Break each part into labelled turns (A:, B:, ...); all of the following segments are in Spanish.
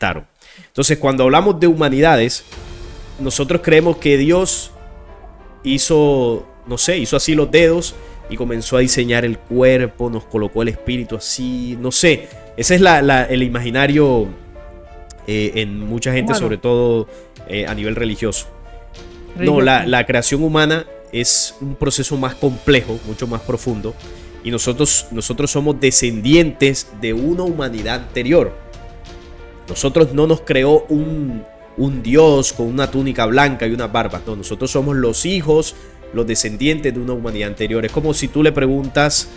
A: manifestaron. Entonces, cuando hablamos de humanidades, nosotros creemos que Dios hizo, no sé, hizo así los dedos y comenzó a diseñar el cuerpo, nos colocó el espíritu así, no sé. Ese es el imaginario en mucha gente,
B: Humano.
A: sobre todo a nivel religioso. No,
B: Religioso.
A: la creación humana es un proceso más complejo, mucho más profundo. Y nosotros somos descendientes de una humanidad anterior. Nosotros no nos creó un Dios con una túnica blanca y unas barbas. No, nosotros somos los hijos, los descendientes de una humanidad anterior. Es como si tú le preguntas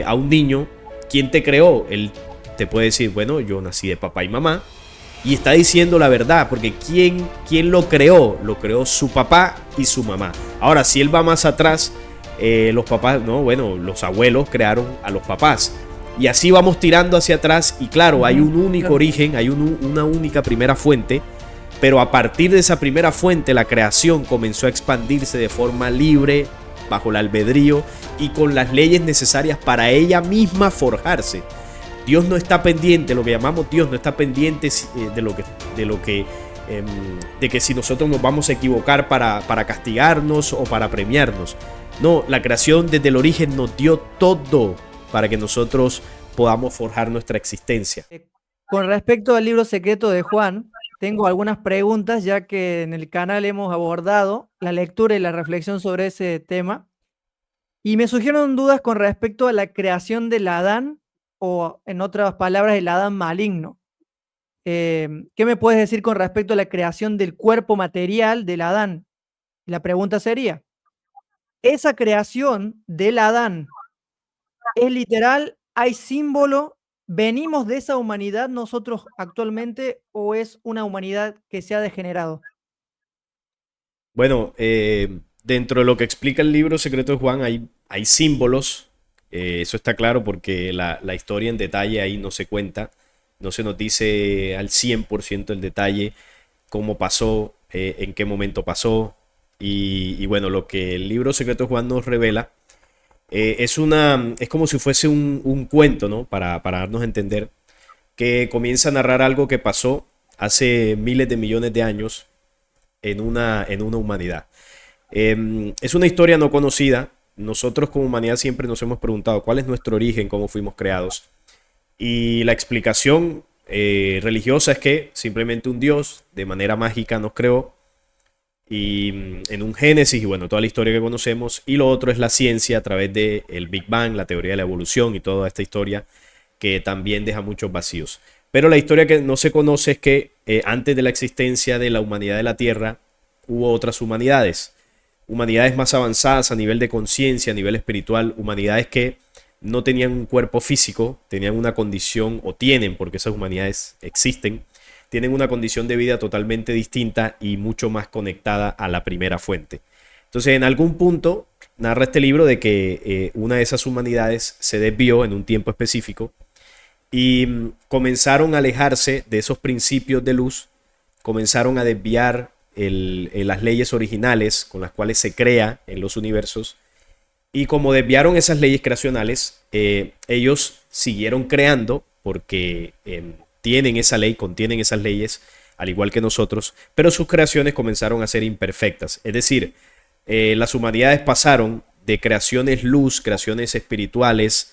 A: a un niño, ¿quién te creó? Él te puede decir, bueno, yo nací de papá y mamá. Y está diciendo la verdad, porque ¿quién lo creó? Lo creó su papá y su mamá. Ahora, si él va más atrás, los papás, no, bueno, los abuelos crearon a los papás. Y así vamos tirando hacia atrás y claro, hay un único origen, hay una única primera fuente, pero a partir de esa primera fuente la creación comenzó a expandirse de forma libre, bajo el albedrío y con las leyes necesarias para ella misma forjarse. Dios no está pendiente, lo que llamamos Dios no está pendiente de que si nosotros nos vamos a equivocar para castigarnos o para premiarnos. No, la creación desde el origen nos dio todo para que nosotros podamos forjar nuestra existencia.
B: Con respecto al libro secreto de Juan, tengo algunas preguntas, ya que en el canal hemos abordado la lectura y la reflexión sobre ese tema. Y me surgieron dudas con respecto a la creación del Adán, o en otras palabras, el Adán maligno. ¿Qué me puedes decir con respecto a la creación del cuerpo material del Adán? La pregunta sería, ¿esa creación del Adán es literal? ¿Hay símbolo? ¿Venimos de esa humanidad nosotros actualmente o es una humanidad que se ha degenerado?
A: Bueno, dentro de lo que explica el libro Secreto de Juan hay símbolos, eso está claro porque la historia en detalle ahí no se cuenta, no se nos dice al 100% el detalle, cómo pasó, en qué momento pasó, y bueno, lo que el libro Secreto de Juan nos revela es como si fuese un cuento, ¿no? Para darnos a entender, que comienza a narrar algo que pasó hace miles de millones de años en una humanidad. Es una historia no conocida. Nosotros como humanidad siempre nos hemos preguntado cuál es nuestro origen, cómo fuimos creados. Y la explicación religiosa es que simplemente un Dios de manera mágica nos creó y en un Génesis y bueno, toda la historia que conocemos. Y lo otro es la ciencia a través del Big Bang, la teoría de la evolución y toda esta historia que también deja muchos vacíos. Pero la historia que no se conoce es que antes de la existencia de la humanidad de la Tierra hubo otras humanidades. Humanidades más avanzadas a nivel de conciencia, a nivel espiritual, humanidades que no tenían un cuerpo físico, tenían una condición, o tienen, porque esas humanidades existen, tienen una condición de vida totalmente distinta y mucho más conectada a la primera fuente. Entonces, en algún punto narra este libro de que una de esas humanidades se desvió en un tiempo específico y comenzaron a alejarse de esos principios de luz, comenzaron a desviar las leyes originales con las cuales se crea en los universos. Y como desviaron esas leyes creacionales, ellos siguieron creando porque tienen esa ley, contienen esas leyes, al igual que nosotros, pero sus creaciones comenzaron a ser imperfectas. Es decir, las humanidades pasaron de creaciones luz, creaciones espirituales,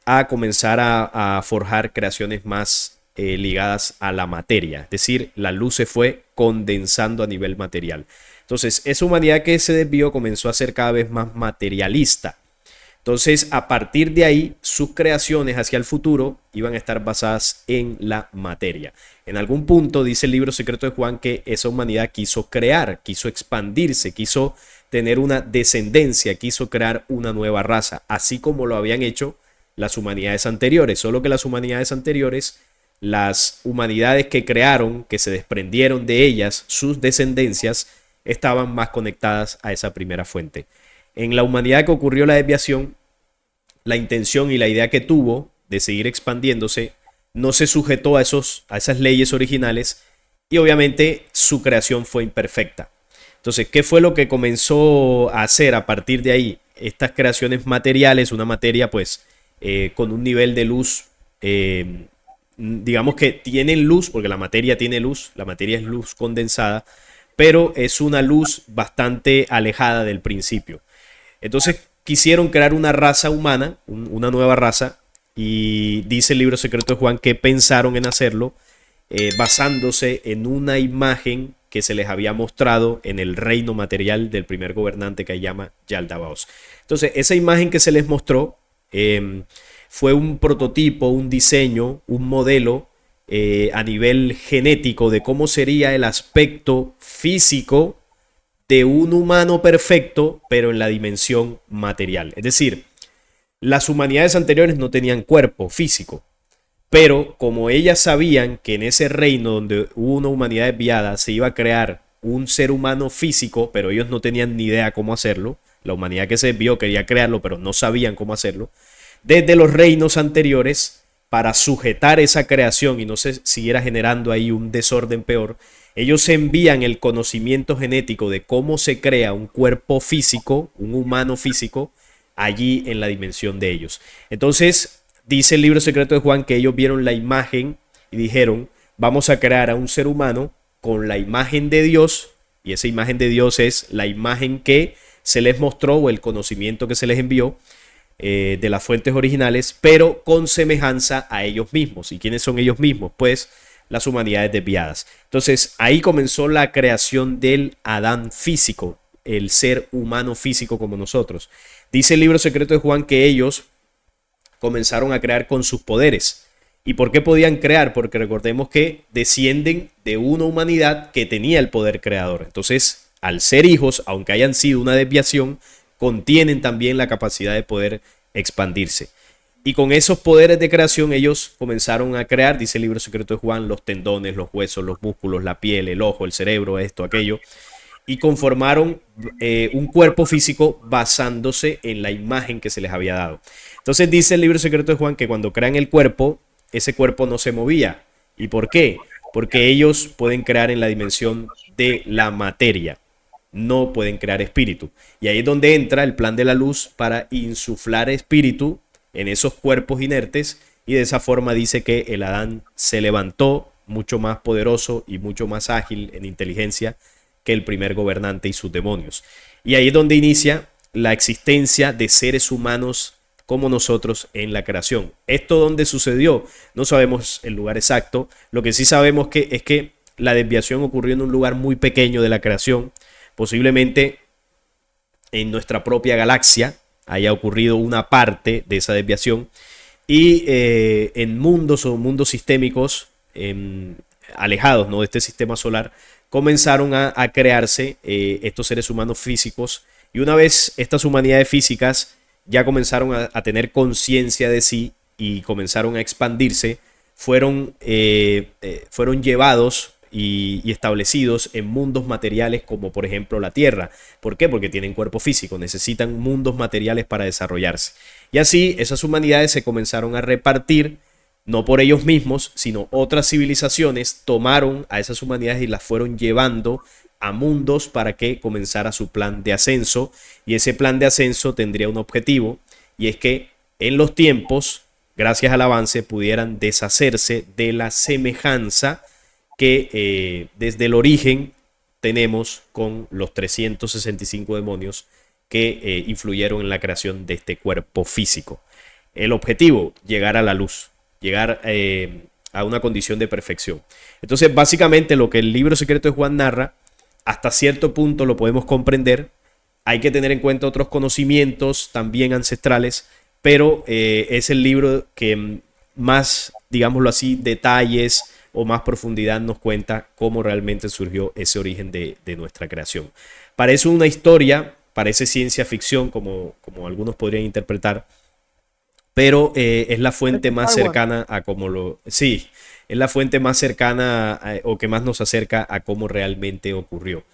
A: a comenzar a forjar creaciones más ligadas a la materia. Es decir, la luz se fue condensando a nivel material. Entonces, esa humanidad que se desvió comenzó a ser cada vez más materialista. Entonces, a partir de ahí, sus creaciones hacia el futuro iban a estar basadas en la materia. En algún punto, dice el libro Secreto de Juan, que esa humanidad quiso crear, quiso expandirse, quiso tener una descendencia, quiso crear una nueva raza, así como lo habían hecho las humanidades anteriores. Solo que las humanidades anteriores, las humanidades que crearon, que se desprendieron de ellas, sus descendencias, estaban más conectadas a esa primera fuente. En la humanidad que ocurrió la desviación, la intención y la idea que tuvo de seguir expandiéndose no se sujetó a esas leyes originales y obviamente su creación fue imperfecta. Entonces, ¿qué fue lo que comenzó a hacer a partir de ahí? Estas creaciones materiales, una materia pues con un nivel de luz digamos que tienen luz, porque la materia tiene luz, la materia es luz condensada, pero es una luz bastante alejada del principio. Entonces quisieron crear una raza humana, una nueva raza, y dice el libro secreto de Juan que pensaron en hacerlo basándose en una imagen que se les había mostrado en el reino material del primer gobernante que se llama Yaldabaoth. Entonces, esa imagen que se les mostró fue un prototipo, un diseño, un modelo a nivel genético de cómo sería el aspecto físico de un humano perfecto, pero en la dimensión material. Es decir, las humanidades anteriores no tenían cuerpo físico, pero como ellas sabían que en ese reino donde hubo una humanidad desviada se iba a crear un ser humano físico, pero ellos no tenían ni idea cómo hacerlo, la humanidad que se desvió quería crearlo, pero no sabían cómo hacerlo, desde los reinos anteriores, para sujetar esa creación y no se siguiera generando ahí un desorden peor, ellos envían el conocimiento genético de cómo se crea un cuerpo físico, un humano físico, allí en la dimensión de ellos. Entonces, dice el libro secreto de Juan que ellos vieron la imagen y dijeron, vamos a crear a un ser humano con la imagen de Dios, y esa imagen de Dios es la imagen que se les mostró o el conocimiento que se les envió de las fuentes originales, pero con semejanza a ellos mismos. ¿Y quiénes son ellos mismos? Pues las humanidades desviadas. Entonces ahí comenzó la creación del Adán físico, el ser humano físico como nosotros. Dice el libro secreto de Juan que ellos comenzaron a crear con sus poderes. ¿Y por qué podían crear? Porque recordemos que descienden de una humanidad que tenía el poder creador. Entonces, al ser hijos, aunque hayan sido una desviación, contienen también la capacidad de poder expandirse. Y con esos poderes de creación ellos comenzaron a crear, dice el libro secreto de Juan, los tendones, los huesos, los músculos, la piel, el ojo, el cerebro, esto, aquello, y conformaron un cuerpo físico basándose en la imagen que se les había dado. Entonces dice el libro secreto de Juan que cuando crean el cuerpo, ese cuerpo no se movía. ¿Y por qué? Porque ellos pueden crear en la dimensión de la materia, no pueden crear espíritu. Y ahí es donde entra el plan de la luz para insuflar espíritu en esos cuerpos inertes, y de esa forma dice que el Adán se levantó mucho más poderoso y mucho más ágil en inteligencia que el primer gobernante y sus demonios. Y ahí es donde inicia la existencia de seres humanos como nosotros en la creación. ¿Esto dónde sucedió? No sabemos el lugar exacto. Lo que sí sabemos es que la desviación ocurrió en un lugar muy pequeño de la creación, posiblemente en nuestra propia galaxia haya ocurrido una parte de esa desviación, y en mundos o mundos sistémicos alejados, ¿no?, de este sistema solar, comenzaron a crearse estos seres humanos físicos, y una vez estas humanidades físicas ya comenzaron a tener conciencia de sí y comenzaron a expandirse, fueron llevados y establecidos en mundos materiales como por ejemplo la Tierra. ¿Por qué? Porque tienen cuerpo físico, necesitan mundos materiales para desarrollarse. Y así esas humanidades se comenzaron a repartir, no por ellos mismos, sino otras civilizaciones tomaron a esas humanidades y las fueron llevando a mundos para que comenzara su plan de ascenso. Y ese plan de ascenso tendría un objetivo, y es que en los tiempos, gracias al avance, pudieran deshacerse de la semejanza que desde el origen tenemos con los 365 demonios que influyeron en la creación de este cuerpo físico. El objetivo, llegar a la luz, llegar a una condición de perfección. Entonces, básicamente lo que el libro secreto de Juan narra, hasta cierto punto lo podemos comprender. Hay que tener en cuenta otros conocimientos también ancestrales, pero es el libro que más, digámoslo así, detalles o más profundidad nos cuenta cómo realmente surgió ese origen de nuestra creación. Parece una historia, parece ciencia ficción, como algunos podrían interpretar, pero es la fuente más cercana a cómo lo... Sí, es la fuente más cercana o que más nos acerca a cómo realmente ocurrió.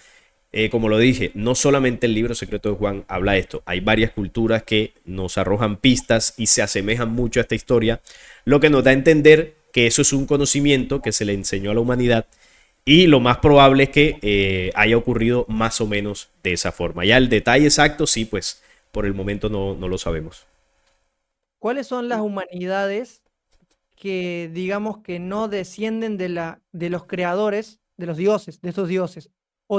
A: Como lo dije, no solamente el libro secreto de Juan habla de esto, hay varias culturas que nos arrojan pistas y se asemejan mucho a esta historia, lo que nos da a entender que eso es un conocimiento que se le enseñó a la humanidad, y lo más probable es que haya ocurrido más o menos de esa forma. Ya el detalle exacto, sí, pues por el momento no lo sabemos.
B: ¿Cuáles son las humanidades que digamos que no descienden de los creadores, de los dioses, de estos dioses. O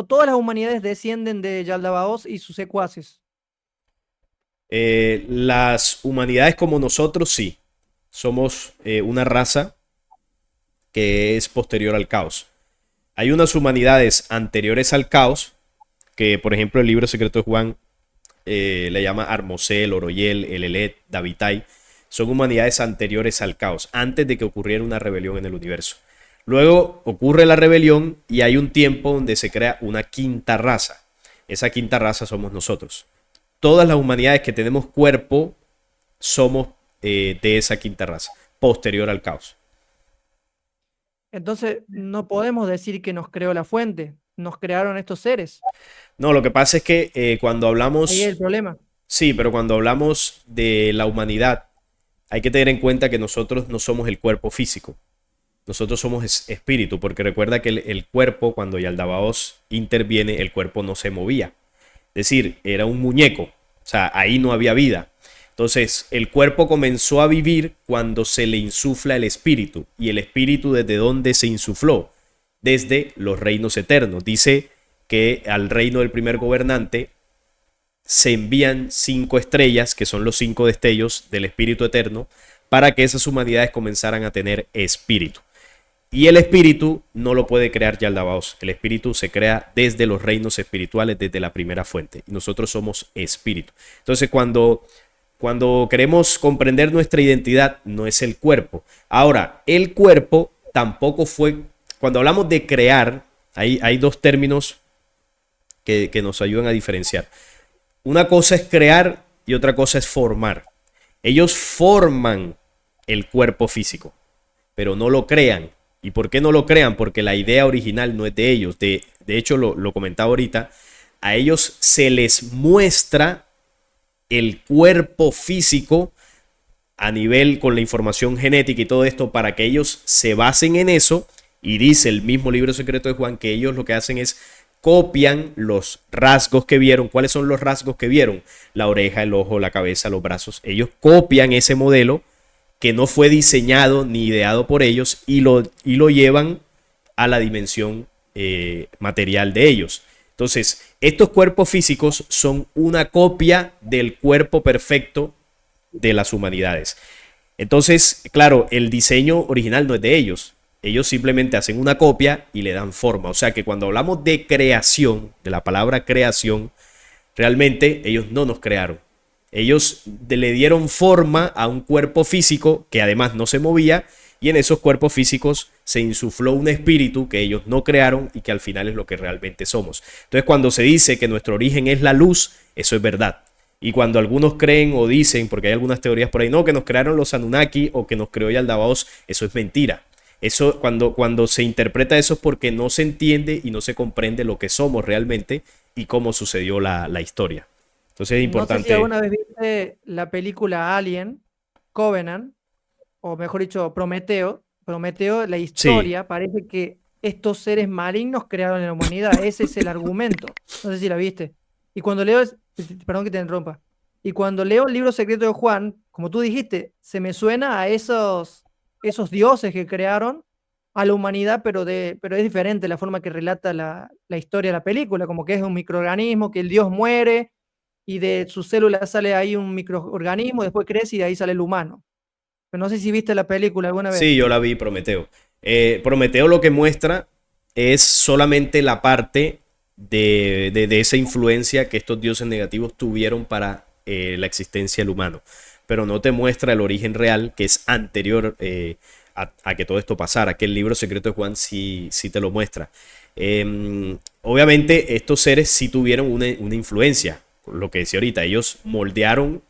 B: todas las humanidades descienden de Yaldabaoth y sus secuaces.
A: Las humanidades como nosotros, sí. Somos una raza que es posterior al caos. Hay unas humanidades anteriores al caos, que por ejemplo el libro secreto de Juan le llama Armosel, Oroyel, Elelet, Davitai. Son humanidades anteriores al caos, antes de que ocurriera una rebelión en el universo. Luego ocurre la rebelión y hay un tiempo donde se crea una quinta raza. Esa quinta raza somos nosotros. Todas las humanidades que tenemos cuerpo somos de esa quinta raza, posterior al caos.
B: Entonces, no podemos decir que nos creó la fuente, nos crearon estos seres.
A: No, lo que pasa es que cuando
B: Ahí es el
A: hablamos,
B: problema.
A: sí, pero cuando hablamos de la humanidad, hay que tener en cuenta que nosotros no somos el cuerpo físico. Nosotros somos espíritu, porque recuerda que el cuerpo, cuando Yaldabaoth interviene, el cuerpo no se movía. Es decir, era un muñeco. O sea, ahí no había vida. Entonces, el cuerpo comenzó a vivir cuando se le insufla el espíritu. ¿Y el espíritu desde dónde se insufló? Desde los reinos eternos. Dice que al reino del primer gobernante se envían 5 estrellas, que son los 5 destellos del espíritu eterno, para que esas humanidades comenzaran a tener espíritu. Y el espíritu no lo puede crear Yaldabaoth. El espíritu se crea desde los reinos espirituales, desde la primera fuente. Y nosotros somos espíritu. Entonces, cuando queremos comprender nuestra identidad, no es el cuerpo. Ahora, el cuerpo tampoco fue... Cuando hablamos de crear, hay dos términos que nos ayudan a diferenciar. Una cosa es crear y otra cosa es formar. Ellos forman el cuerpo físico, pero no lo crean. ¿Y por qué no lo crean? Porque la idea original no es de ellos. De hecho, lo comentaba ahorita, a ellos se les muestra el cuerpo físico a nivel con la información genética y todo esto para que ellos se basen en eso. Y dice el mismo libro secreto de Juan que ellos lo que hacen es copian los rasgos que vieron. ¿Cuáles son los rasgos que vieron? La oreja, el ojo, la cabeza, los brazos. Ellos copian ese modelo que no fue diseñado ni ideado por ellos y lo llevan a la dimensión material de ellos. Entonces, estos cuerpos físicos son una copia del cuerpo perfecto de las humanidades. Entonces, claro, el diseño original no es de ellos. Ellos simplemente hacen una copia y le dan forma. O sea que cuando hablamos de creación, de la palabra creación, realmente ellos no nos crearon. Ellos le dieron forma a un cuerpo físico que además no se movía y en esos cuerpos físicos se insufló un espíritu que ellos no crearon y que al final es lo que realmente somos. Entonces cuando se dice que nuestro origen es la luz, eso es verdad. Y cuando algunos creen o dicen, porque hay algunas teorías por ahí, no, que nos crearon los Anunnaki o que nos creó Yaldabaoth, eso es mentira. Eso, cuando se interpreta eso es porque no se entiende y no se comprende lo que somos realmente y cómo sucedió la historia. Entonces es
B: No sé si
A: importante.
B: alguna vez viste la película Alien, Covenant, o mejor dicho, Prometeo. Prometeo, la
A: Sí,
B: historia, parece que estos seres malignos crearon la humanidad. Ese es el argumento. No sé si la viste. Y cuando leo, perdón que te interrumpa. Y cuando leo el libro secreto de Juan, como tú dijiste, se me suena a esos dioses que crearon a la humanidad, pero es diferente la forma que relata la historia de la película, como que es un microorganismo, que el dios muere y de sus células sale ahí un microorganismo, después crece y de ahí sale el humano. Pero no sé si viste la película alguna
A: sí,
B: vez.
A: yo la vi, Prometeo. Prometeo lo que muestra es solamente la parte de esa influencia que estos dioses negativos tuvieron para la existencia del humano. Pero no te muestra el origen real que es anterior a que todo esto pasara. Que el libro secreto de Juan sí te lo muestra. Obviamente estos seres sí tuvieron una influencia. Lo que decía ahorita, ellos moldearon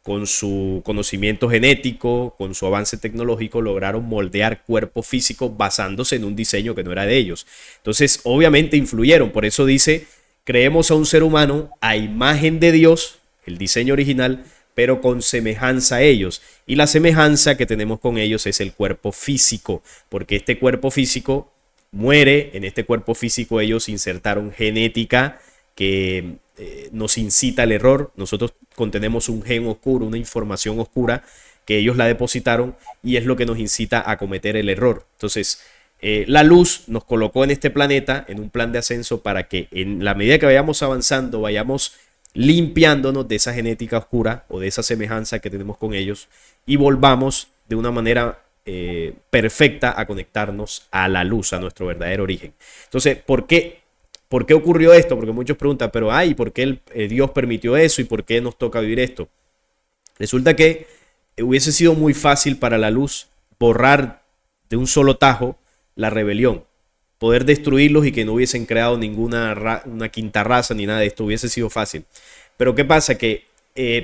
A: con su conocimiento genético, con su avance tecnológico, lograron moldear cuerpos físicos basándose en un diseño que no era de ellos. Entonces, obviamente influyeron. Por eso dice, creemos a un ser humano a imagen de Dios, el diseño original, pero con semejanza a ellos. Y la semejanza que tenemos con ellos es el cuerpo físico, porque este cuerpo físico muere, en este cuerpo físico ellos insertaron genética que nos incita al error. Nosotros contenemos un gen oscuro, una información oscura que ellos la depositaron y es lo que nos incita a cometer el error. Entonces, la luz nos colocó en este planeta, en un plan de ascenso, para que en la medida que vayamos avanzando, vayamos limpiándonos de esa genética oscura o de esa semejanza que tenemos con ellos y volvamos de una manera perfecta a conectarnos a la luz, a nuestro verdadero origen. Entonces, ¿por qué ocurrió esto? Porque muchos preguntan, pero ¿por qué Dios permitió eso y por qué nos toca vivir esto? Resulta que hubiese sido muy fácil para la luz borrar de un solo tajo la rebelión, poder destruirlos y que no hubiesen creado una quinta raza ni nada de esto, hubiese sido fácil. Pero ¿qué pasa? Que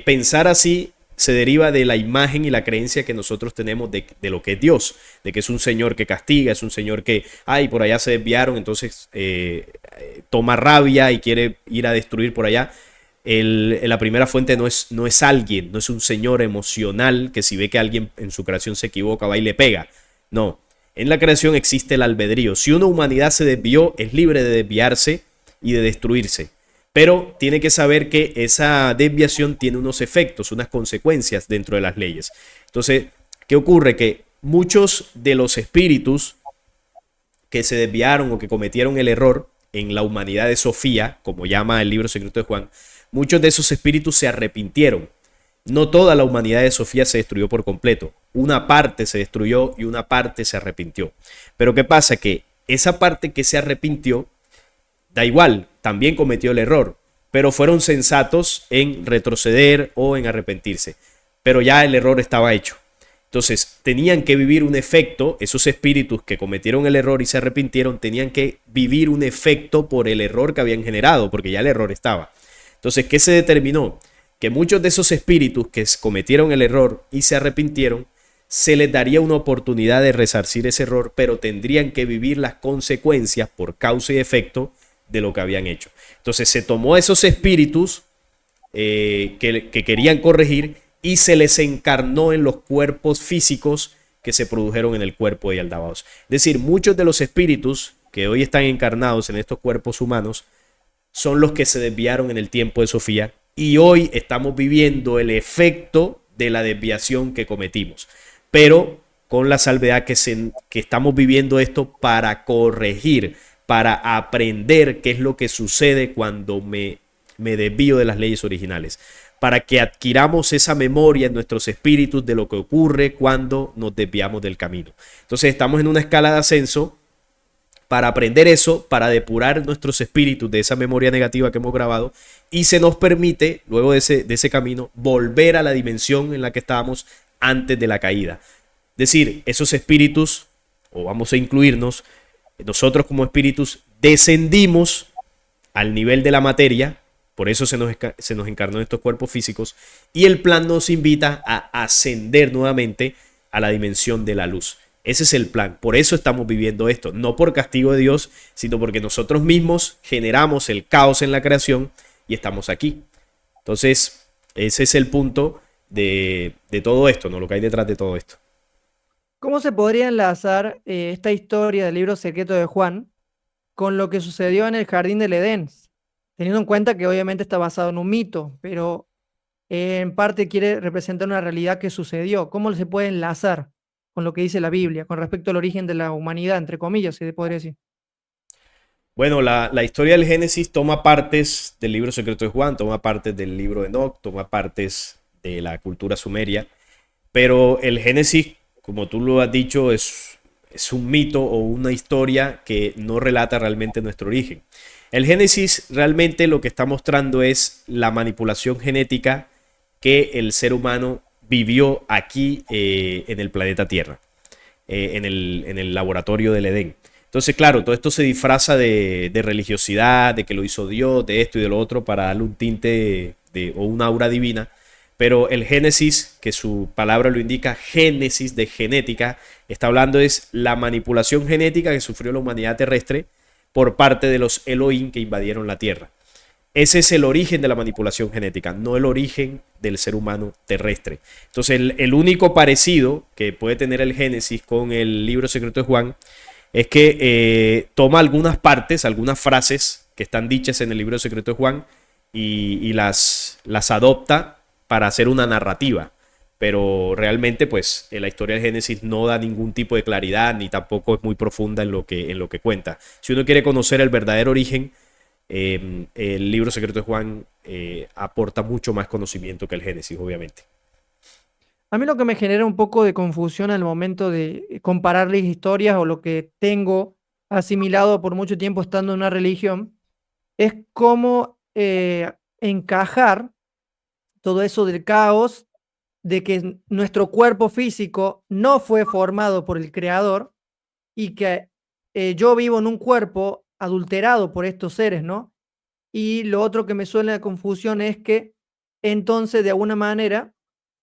A: pensar así se deriva de la imagen y la creencia que nosotros tenemos de lo que es Dios, de que es un Señor que castiga, es un Señor que, por allá se desviaron, entonces toma rabia y quiere ir a destruir por allá. La primera fuente no es alguien, no es un Señor emocional que si ve que alguien en su creación se equivoca va y le pega. No, en la creación existe el albedrío. Si una humanidad se desvió, es libre de desviarse y de destruirse. Pero tiene que saber que esa desviación tiene unos efectos, unas consecuencias dentro de las leyes. Entonces, ¿qué ocurre? Que muchos de los espíritus que se desviaron o que cometieron el error en la humanidad de Sofía, como llama el libro secreto de Juan, muchos de esos espíritus se arrepintieron. No toda la humanidad de Sofía se destruyó por completo. Una parte se destruyó y una parte se arrepintió. Pero ¿qué pasa? Que esa parte que se arrepintió, da igual, también cometió el error, pero fueron sensatos en retroceder o en arrepentirse. Pero ya el error estaba hecho. Entonces, tenían que vivir un efecto, esos espíritus que cometieron el error y se arrepintieron, tenían que vivir un efecto por el error que habían generado, porque ya el error estaba. Entonces, ¿qué se determinó? Que muchos de esos espíritus que cometieron el error y se arrepintieron, se les daría una oportunidad de resarcir ese error, pero tendrían que vivir las consecuencias por causa y efecto de lo que habían hecho. Entonces se tomó esos espíritus que querían corregir y se les encarnó en los cuerpos físicos que se produjeron en el cuerpo de Yaldabaoth. Es decir, muchos de los espíritus que hoy están encarnados en estos cuerpos humanos son los que se desviaron en el tiempo de Sofía y hoy estamos viviendo el efecto de la desviación que cometimos. Pero con la salvedad que estamos viviendo esto para corregir, para aprender qué es lo que sucede cuando me desvío de las leyes originales, para que adquiramos esa memoria en nuestros espíritus de lo que ocurre cuando nos desviamos del camino. Entonces estamos en una escala de ascenso para aprender eso, para depurar nuestros espíritus de esa memoria negativa que hemos grabado y se nos permite, luego de ese camino, volver a la dimensión en la que estábamos antes de la caída. Es decir, esos espíritus, o vamos a incluirnos, nosotros como espíritus descendimos al nivel de la materia, por eso se nos encarnó en estos cuerpos físicos, y el plan nos invita a ascender nuevamente a la dimensión de la luz. Ese es el plan, por eso estamos viviendo esto, no por castigo de Dios, sino porque nosotros mismos generamos el caos en la creación y estamos aquí. Entonces, ese es el punto de todo esto, ¿no? Lo que hay detrás de todo esto.
B: ¿Cómo se podría enlazar esta historia del libro secreto de Juan con lo que sucedió en el jardín del Edén? Teniendo en cuenta que obviamente está basado en un mito, pero en parte quiere representar una realidad que sucedió. ¿Cómo se puede enlazar con lo que dice la Biblia con respecto al origen de la humanidad, entre comillas, se podría decir?
A: Bueno, la historia del Génesis toma partes del libro secreto de Juan, toma partes del libro de Enoc, toma partes de la cultura sumeria, pero el Génesis, como tú lo has dicho, es un mito o una historia que no relata realmente nuestro origen. El Génesis realmente lo que está mostrando es la manipulación genética que el ser humano vivió aquí en el planeta Tierra, en el laboratorio del Edén. Entonces, claro, todo esto se disfraza de religiosidad, de que lo hizo Dios, de esto y de lo otro, para darle un tinte o una aura divina. Pero el Génesis, que su palabra lo indica, génesis de genética, está hablando es la manipulación genética que sufrió la humanidad terrestre por parte de los Elohim que invadieron la Tierra. Ese es el origen de la manipulación genética, no el origen del ser humano terrestre. Entonces, el único parecido que puede tener el Génesis con el libro secreto de Juan es que toma algunas partes, algunas frases que están dichas en el libro secreto de Juan y las adopta para hacer una narrativa. pero realmente pues la historia de Génesis no da ningún tipo de claridad ni tampoco es muy profunda en lo que cuenta. Si uno quiere conocer el verdadero origen, el libro secreto de Juan aporta mucho más conocimiento que el Génesis, obviamente.
B: A mí lo que me genera un poco de confusión al momento de compararles historias o lo que tengo asimilado por mucho tiempo estando en una religión es cómo encajar todo eso del caos, de que nuestro cuerpo físico no fue formado por el creador y que yo vivo en un cuerpo adulterado por estos seres, ¿no? Y lo otro que me suena de confusión es que entonces de alguna manera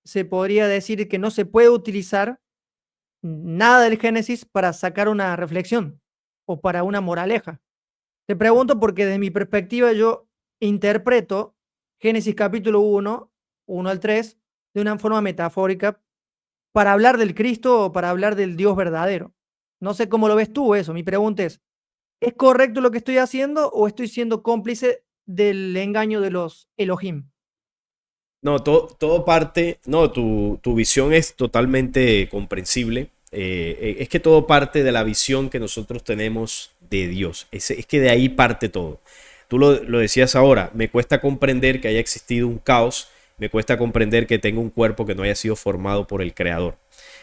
B: se podría decir que no se puede utilizar nada del Génesis para sacar una reflexión o para una moraleja. Te pregunto porque desde mi perspectiva yo interpreto Génesis capítulo 1 al 3 de una forma metafórica para hablar del Cristo o para hablar del Dios verdadero. No sé cómo lo ves tú eso. Mi pregunta ¿es correcto lo que estoy haciendo o estoy siendo cómplice del engaño de los Elohim?
A: No, todo parte, no, tu visión es totalmente comprensible. Es que todo parte de la visión que nosotros tenemos de Dios. Es que de ahí parte todo. Tú lo decías ahora, me cuesta comprender que haya existido un caos, me cuesta comprender que tenga un cuerpo que no haya sido formado por el Creador.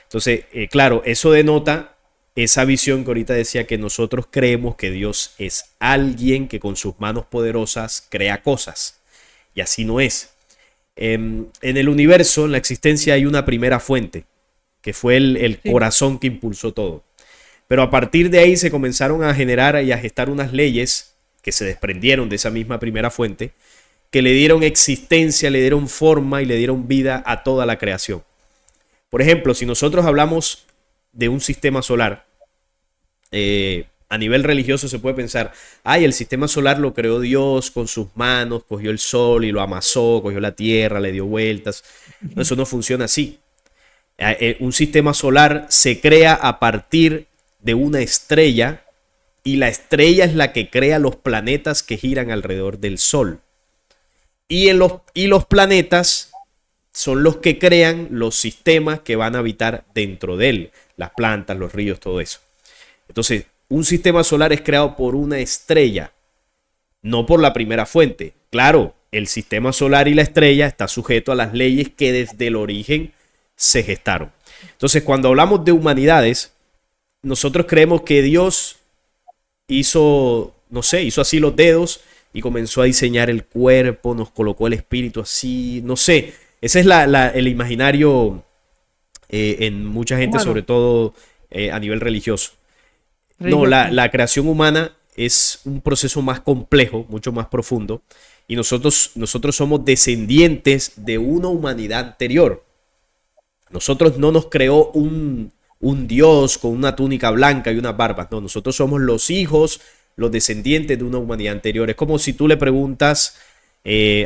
A: Entonces, claro, eso denota esa visión que ahorita decía que nosotros creemos que Dios es alguien que con sus manos poderosas crea cosas. Y así no es. En el universo, en la existencia, hay una primera fuente, que fue el
B: Sí.
A: corazón que impulsó todo. Pero a partir de ahí se comenzaron a generar y a gestar unas leyes que se desprendieron de esa misma primera fuente, que le dieron existencia, le dieron forma y le dieron vida a toda la creación. Por ejemplo, si nosotros hablamos de un sistema solar, a nivel religioso se puede pensar, ay, el sistema solar lo creó Dios con sus manos, cogió el sol y lo amasó, cogió la tierra, le dio vueltas. No, eso no funciona así. Un sistema solar se crea a partir de una estrella y la estrella es la que crea los planetas que giran alrededor del sol. Y los planetas son los que crean los sistemas que van a habitar dentro de él, las plantas, los ríos, todo eso. Entonces, un sistema solar es creado por una estrella, no por la primera fuente. Claro, el sistema solar y la estrella está sujeto a las leyes que desde el origen se gestaron. Entonces, cuando hablamos de humanidades, nosotros creemos que Dios hizo, no sé, hizo así los dedos y comenzó a diseñar el cuerpo, nos colocó el espíritu así, no sé. Ese es el imaginario en mucha gente, sobre
B: Humano,
A: todo a nivel religioso. No,
B: religioso, sí.
A: la creación humana es un proceso más complejo, mucho más profundo, y nosotros somos descendientes de una humanidad anterior. Nosotros no nos creó un Dios con una túnica blanca y unas barbas, no, nosotros somos los hijos, los descendientes de una humanidad anterior. Es como si tú le preguntas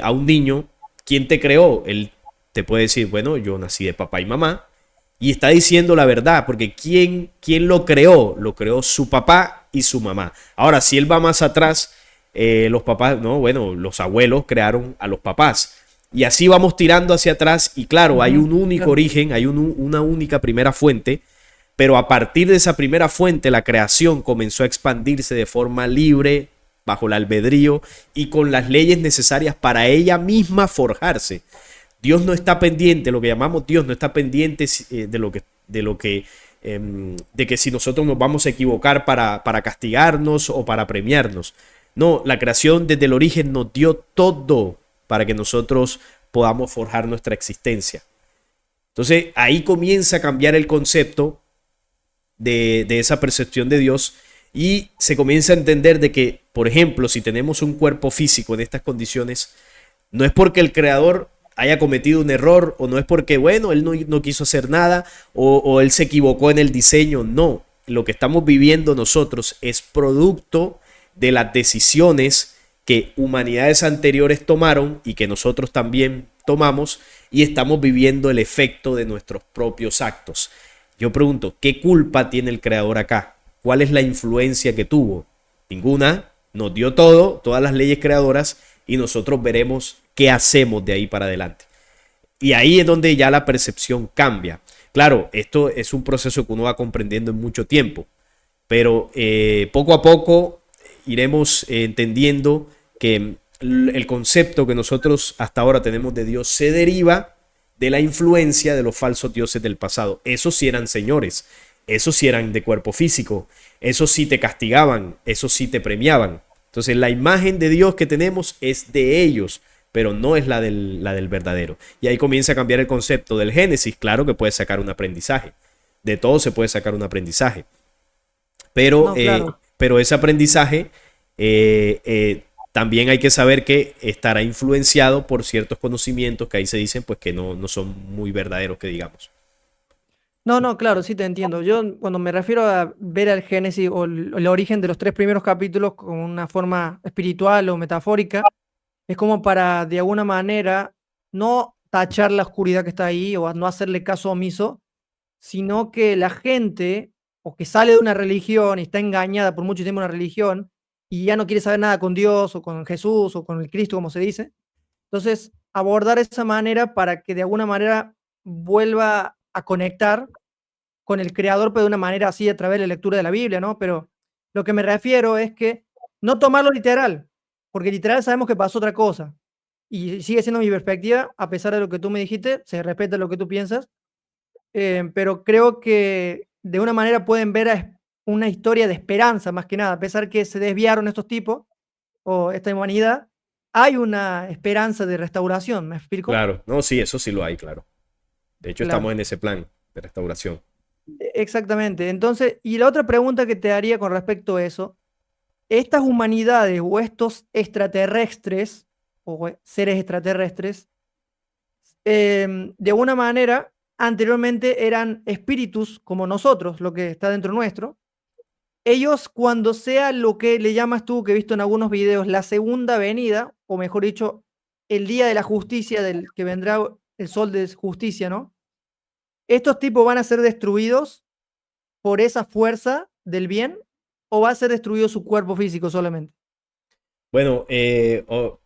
A: a un niño, ¿quién te creó? Él te puede decir, bueno, yo nací de papá y mamá, y está diciendo la verdad, porque ¿quién lo creó? Lo creó su papá y su mamá. Ahora, si él va más atrás, los papás, no, bueno, los abuelos crearon a los papás. Y así vamos tirando hacia atrás y claro, hay
B: Ujú,
A: un único
B: claro.
A: origen, hay una única primera fuente, pero a partir de esa primera fuente la creación comenzó a expandirse de forma libre, bajo el albedrío y con las leyes necesarias para ella misma forjarse. Dios no está pendiente, lo que llamamos Dios no está pendiente de que si nosotros nos vamos a equivocar para castigarnos o para premiarnos. No, la creación desde el origen nos dio todo para que nosotros podamos forjar nuestra existencia. Entonces ahí comienza a cambiar el concepto de esa percepción de Dios y se comienza a entender de que, por ejemplo, si tenemos un cuerpo físico en estas condiciones, no es porque el creador haya cometido un error o no es porque, bueno, él no quiso hacer nada o él se equivocó en el diseño. No, lo que estamos viviendo nosotros es producto de las decisiones que humanidades anteriores tomaron y que nosotros también tomamos y estamos viviendo el efecto de nuestros propios actos. Yo pregunto, ¿qué culpa tiene el creador acá? ¿Cuál es la influencia que tuvo? Ninguna. Nos dio todo, todas las leyes creadoras y nosotros veremos qué hacemos de ahí para adelante. Y ahí es donde ya la percepción cambia. Claro, esto es un proceso que uno va comprendiendo en mucho tiempo, pero poco a poco iremos entendiendo que el concepto que nosotros hasta ahora tenemos de Dios se deriva de la influencia de los falsos dioses del pasado. Esos sí eran señores, esos sí eran de cuerpo físico, esos sí te castigaban, esos sí te premiaban. Entonces la imagen de Dios que tenemos es de ellos, pero no es la del verdadero. Y ahí comienza a cambiar el concepto del Génesis. Claro que puedes sacar un aprendizaje, de todo se puede sacar un aprendizaje,
B: No, claro.
A: pero ese aprendizaje también hay que saber que estará influenciado por ciertos conocimientos que ahí se dicen pues que no son muy verdaderos, que digamos.
B: No, no, claro, sí te entiendo. Yo cuando me refiero a ver al Génesis o el origen de los tres primeros capítulos con una forma espiritual o metafórica, es como para de alguna manera no tachar la oscuridad que está ahí o no hacerle caso omiso, sino que la gente o que sale de una religión y está engañada por mucho tiempo en una religión y ya no quiere saber nada con Dios o con Jesús o con el Cristo, como se dice. Entonces, abordar esa manera para que de alguna manera vuelva a conectar con el creador, pero de una manera así a través de la lectura de la Biblia, ¿no? Pero lo que me refiero es que no tomarlo literal, porque literal sabemos que pasó otra cosa. Y sigue siendo mi perspectiva, a pesar de lo que tú me dijiste, se respeta lo que tú piensas, pero creo que de una manera pueden ver una historia de esperanza, más que nada, a pesar que se desviaron estos tipos o esta humanidad, hay una esperanza de restauración, ¿me explico?
A: Claro, no, sí, eso sí lo hay, claro. De hecho, estamos
B: Claro.
A: en ese plan de restauración.
B: Exactamente. Entonces, y la otra pregunta que te haría con respecto a eso, estas humanidades o estos extraterrestres o seres extraterrestres, de alguna manera, anteriormente eran espíritus como nosotros, lo que está dentro nuestro. Ellos, cuando sea lo que le llamas tú, que he visto en algunos videos, la segunda venida, o mejor dicho, el día de la justicia, del que vendrá el sol de justicia, ¿no? ¿Estos tipos van a ser destruidos por esa fuerza del bien o va a ser destruido su cuerpo físico solamente?
A: Bueno,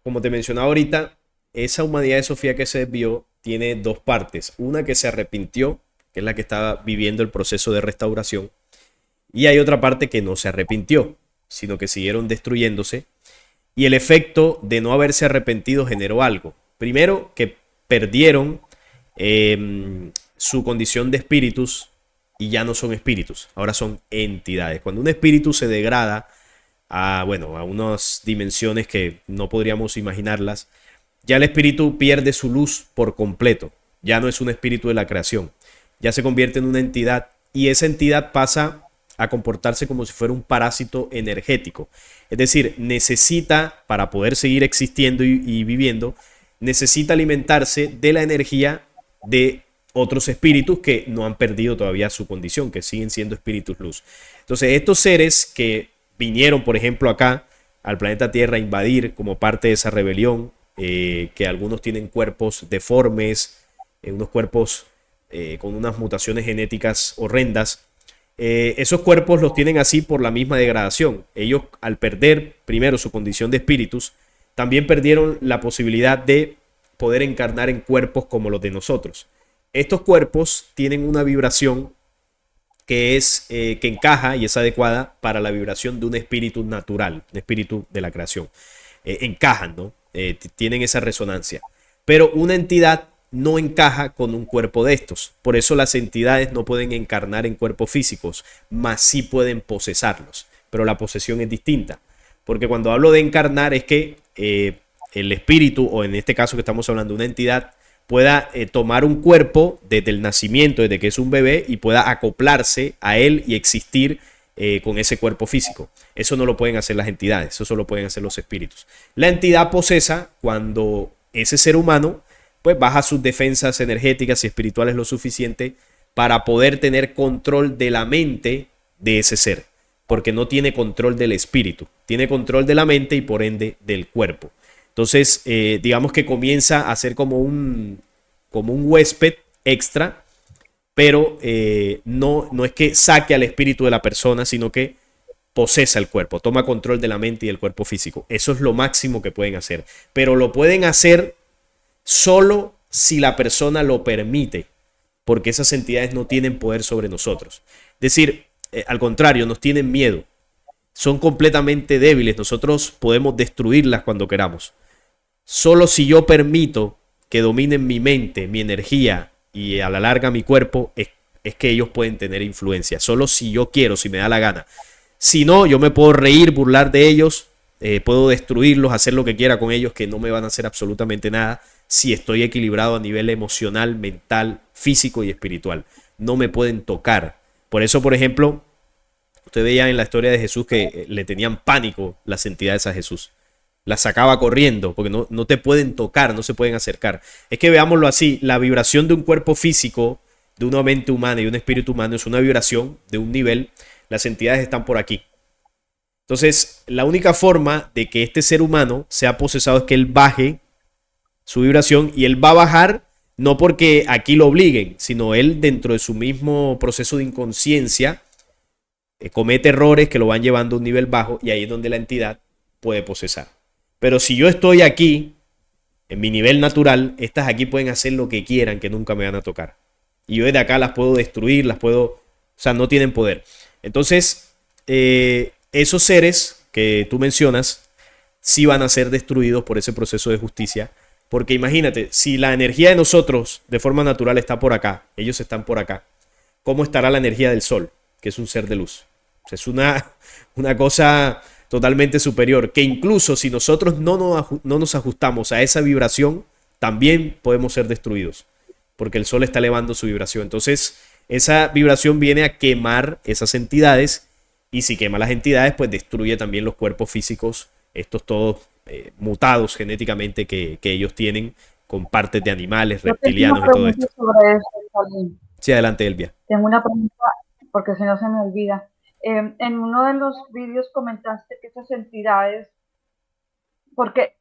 A: como te mencionaba ahorita, esa humanidad de Sofía que se desvió tiene dos partes. Una que se arrepintió, que es la que estaba viviendo el proceso de restauración, y hay otra parte que no se arrepintió, sino que siguieron destruyéndose. Y el efecto de no haberse arrepentido generó algo. Primero, que perdieron su condición de espíritus y ya no son espíritus, ahora son entidades. Cuando un espíritu se degrada a, bueno, a unas dimensiones que no podríamos imaginarlas, ya el espíritu pierde su luz por completo. Ya no es un espíritu de la creación. Ya se convierte en una entidad y esa entidad pasa a comportarse como si fuera un parásito energético. Es decir, necesita, para poder seguir existiendo y viviendo, necesita alimentarse de la energía de otros espíritus que no han perdido todavía su condición, que siguen siendo espíritus luz. Entonces, estos seres que vinieron, por ejemplo, acá al planeta Tierra a invadir como parte de esa rebelión, que algunos tienen cuerpos deformes, unos cuerpos con unas mutaciones genéticas horrendas. Esos cuerpos los tienen así por la misma degradación. Ellos, al perder primero su condición de espíritus, también perdieron la posibilidad de poder encarnar en cuerpos como los de nosotros. Estos cuerpos tienen una vibración que encaja y es adecuada para la vibración de un espíritu natural, un espíritu de la creación. Encajan, ¿no? Tienen esa resonancia. Pero una entidad no encaja con un cuerpo de estos. Por eso las entidades no pueden encarnar en cuerpos físicos, mas sí pueden posesarlos. Pero la posesión es distinta. Porque cuando hablo de encarnar es que el espíritu, o en este caso que estamos hablando de una entidad, pueda tomar un cuerpo desde el nacimiento, desde que es un bebé, y pueda acoplarse a él y existir con ese cuerpo físico. Eso no lo pueden hacer las entidades, eso solo pueden hacer los espíritus. La entidad posesa cuando ese ser humano pues baja sus defensas energéticas y espirituales lo suficiente para poder tener control de la mente de ese ser, porque no tiene control del espíritu, tiene control de la mente y por ende del cuerpo. Entonces, digamos que comienza a ser como un huésped extra, pero no es que saque al espíritu de la persona, sino que posesa el cuerpo, toma control de la mente y del cuerpo físico. Eso es lo máximo que pueden hacer, pero lo pueden hacer solo si la persona lo permite, porque esas entidades no tienen poder sobre nosotros. Es decir, al contrario, nos tienen miedo. Son completamente débiles. Nosotros podemos destruirlas cuando queramos. Solo si yo permito que dominen mi mente, mi energía y a la larga mi cuerpo, es que ellos pueden tener influencia. Solo si yo quiero, si me da la gana. Si no, yo me puedo reír, burlar de ellos, puedo destruirlos, hacer lo que quiera con ellos, que no me van a hacer absolutamente nada si estoy equilibrado a nivel emocional, mental, físico y espiritual. No me pueden tocar. Por eso, por ejemplo, usted veía en la historia de Jesús que le tenían pánico las entidades a Jesús. Las sacaba corriendo porque no te pueden tocar, no se pueden acercar. Es que veámoslo así, la vibración de un cuerpo físico, de una mente humana y un espíritu humano es una vibración de un nivel. Las entidades están por aquí. Entonces, la única forma de que este ser humano sea posesado es que él baje su vibración, y él va a bajar no porque aquí lo obliguen, sino él dentro de su mismo proceso de inconsciencia comete errores que lo van llevando a un nivel bajo, y ahí es donde la entidad puede posesar. Pero si yo estoy aquí, en mi nivel natural, estas aquí pueden hacer lo que quieran, que nunca me van a tocar. Y yo desde acá las puedo destruir, las puedo... O sea, no tienen poder. Entonces, esos seres que tú mencionas sí van a ser destruidos por ese proceso de justicia. Porque imagínate, si la energía de nosotros de forma natural está por acá, ellos están por acá, ¿cómo estará la energía del sol, que es un ser de luz? O sea, es una cosa totalmente superior, que incluso si nosotros no nos ajustamos a esa vibración, también podemos ser destruidos, porque el sol está elevando su vibración. Entonces, esa vibración viene a quemar esas entidades, y si quema las entidades, pues destruye también los cuerpos físicos, estos todos mutados genéticamente que ellos tienen, con partes de animales,
C: Yo tengo una
A: reptilianos y todo
C: pregunta
A: esto.
C: sobre eso, Salim.
A: Sí, adelante, Elvia.
C: Tengo una pregunta, porque si no se me olvida. En uno de los vídeos comentaste que esas entidades, porque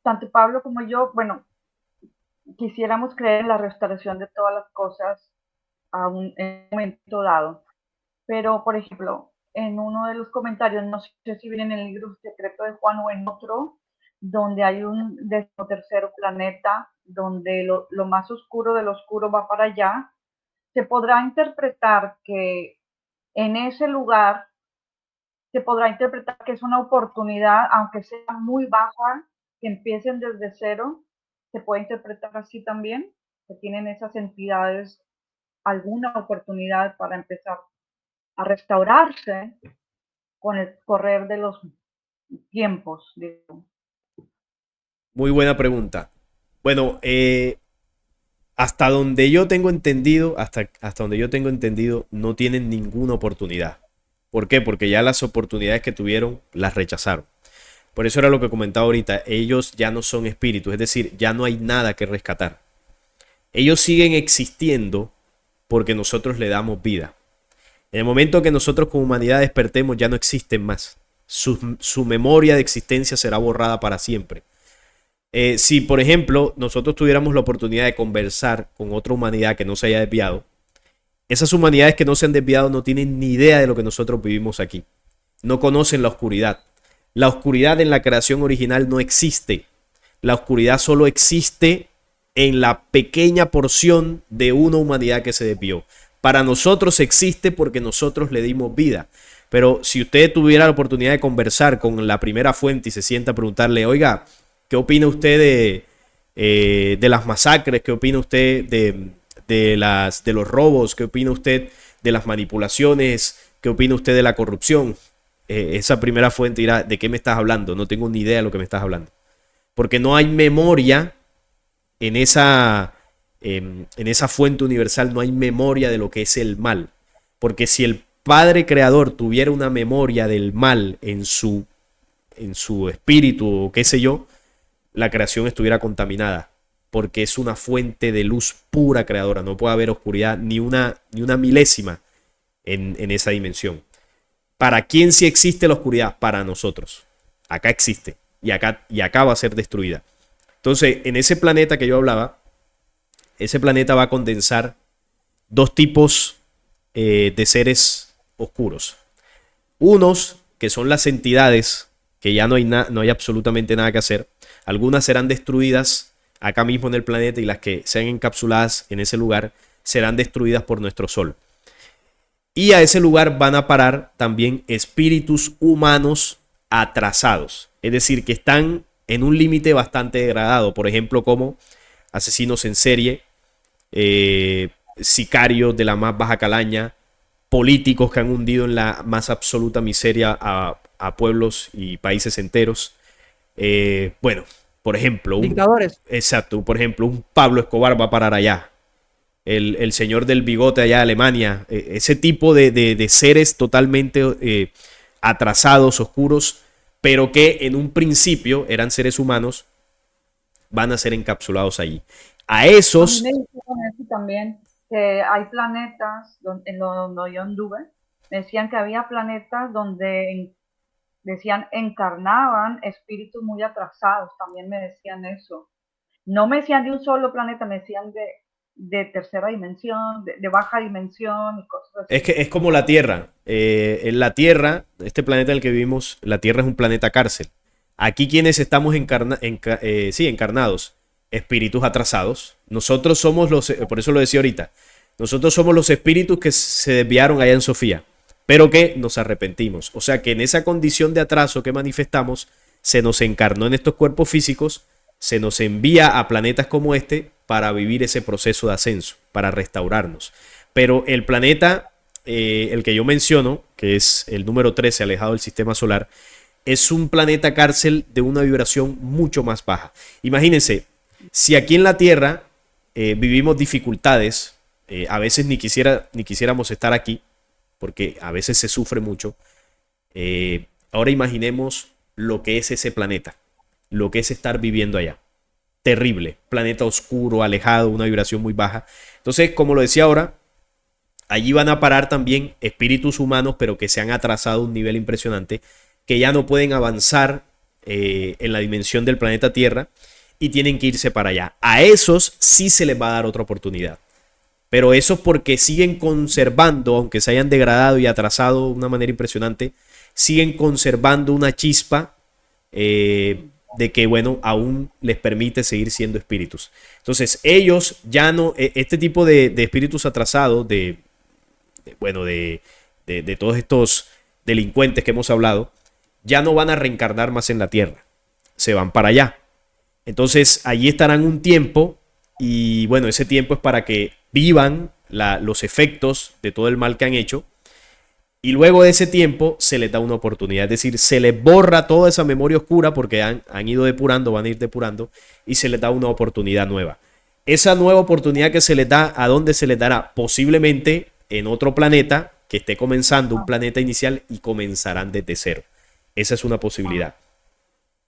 C: tanto Pablo como yo, bueno, quisiéramos creer en la restauración de todas las cosas en un momento dado. Pero, por ejemplo, en uno de los comentarios, no sé si viene en el libro secreto de Juan o en otro, donde hay un decimotercero planeta, donde lo más oscuro de lo oscuro va para allá, se podrá interpretar que en ese lugar se podrá interpretar que es una oportunidad, aunque sea muy baja, que empiecen desde cero, se puede interpretar así también, que tienen esas entidades alguna oportunidad para empezar a restaurarse con el correr de los tiempos. Digamos.
A: Muy buena pregunta. Bueno, hasta donde yo tengo entendido, hasta donde yo tengo entendido, no tienen ninguna oportunidad. ¿Por qué? Porque ya las oportunidades que tuvieron las rechazaron. Por eso era lo que comentaba ahorita. Ellos ya no son espíritus, es decir, ya no hay nada que rescatar. Ellos siguen existiendo porque nosotros le damos vida. En el momento que nosotros como humanidad despertemos, ya no existen más. Su memoria de existencia será borrada para siempre. Si, por ejemplo, nosotros tuviéramos la oportunidad de conversar con otra humanidad que no se haya desviado, esas humanidades que no se han desviado no tienen ni idea de lo que nosotros vivimos aquí. No conocen la oscuridad. La oscuridad en la creación original no existe. La oscuridad solo existe en la pequeña porción de una humanidad que se desvió. Para nosotros existe porque nosotros le dimos vida. Pero si usted tuviera la oportunidad de conversar con la primera fuente y se sienta a preguntarle, oiga, ¿qué opina usted de las masacres? ¿Qué opina usted de los robos? ¿Qué opina usted de las manipulaciones? ¿Qué opina usted de la corrupción? Esa primera fuente dirá, ¿de qué me estás hablando? No tengo ni idea de lo que me estás hablando. Porque no hay memoria en esa fuente universal, no hay memoria de lo que es el mal. Porque si el Padre Creador tuviera una memoria del mal en su espíritu o qué sé yo, la creación estuviera contaminada, porque es una fuente de luz pura creadora. No puede haber oscuridad ni una milésima en esa dimensión. ¿Para quién sí existe la oscuridad? Para nosotros. Acá existe y acá va a ser destruida. Entonces, en ese planeta que yo hablaba, ese planeta va a condensar dos tipos de seres oscuros. Unos que son las entidades que ya no hay absolutamente nada que hacer. Algunas serán destruidas, acá mismo en el planeta y las que sean encapsuladas en ese lugar serán destruidas por nuestro sol. Y a ese lugar van a parar también espíritus humanos atrasados, es decir, que están en un límite bastante degradado, por ejemplo, como asesinos en serie, sicarios de la más baja calaña, políticos que han hundido en la más absoluta miseria a pueblos y países enteros. Bueno, por ejemplo,
B: Dictadores.
A: exacto, por ejemplo, un Pablo Escobar va a parar allá. El señor del bigote allá de Alemania, ese tipo de seres totalmente atrasados, oscuros, pero que en un principio eran seres humanos, van a ser encapsulados allí. A esos...
C: A mí me dijeron eso también, que hay planetas, en donde yo anduve, me decían que había planetas donde decían encarnaban espíritus muy atrasados, también me decían eso. No me decían de un solo planeta, me decían de tercera dimensión, de baja dimensión y cosas así.
A: Es que es como la Tierra. En la Tierra, este planeta en el que vivimos, la Tierra es un planeta cárcel. Aquí quienes estamos encarnados, espíritus atrasados. Nosotros somos por eso lo decía ahorita, nosotros somos los espíritus que se desviaron allá en Sofía, pero que nos arrepentimos. O sea que en esa condición de atraso que manifestamos, se nos encarnó en estos cuerpos físicos, se nos envía a planetas como este para vivir ese proceso de ascenso, para restaurarnos. Pero el planeta, el que yo menciono, que es el número 13 alejado del sistema solar, es un planeta cárcel de una vibración mucho más baja. Imagínense, si aquí en la Tierra vivimos dificultades, a veces ni quisiéramos estar aquí, porque a veces se sufre mucho, ahora imaginemos lo que es ese planeta, lo que es estar viviendo allá. Terrible, planeta oscuro, alejado, una vibración muy baja. Entonces, como lo decía ahora, allí van a parar también espíritus humanos, pero que se han atrasado a un nivel impresionante, que ya no pueden avanzar en la dimensión del planeta Tierra y tienen que irse para allá. A esos sí se les va a dar otra oportunidad. Pero eso porque siguen conservando, aunque se hayan degradado y atrasado de una manera impresionante, siguen conservando una chispa de que, bueno, aún les permite seguir siendo espíritus. Entonces, ellos ya no, este tipo de espíritus atrasados, de todos estos delincuentes que hemos hablado, ya no van a reencarnar más en la Tierra. Se van para allá. Entonces, allí estarán un tiempo y, bueno, ese tiempo es para que vivan los efectos de todo el mal que han hecho. Y luego de ese tiempo se les da una oportunidad, es decir, se les borra toda esa memoria oscura porque han ido depurando, van a ir depurando y se les da una oportunidad nueva. Esa nueva oportunidad que se les da, ¿a dónde se les dará? Posiblemente en otro planeta que esté comenzando, un planeta inicial, y comenzarán desde cero. Esa es una posibilidad.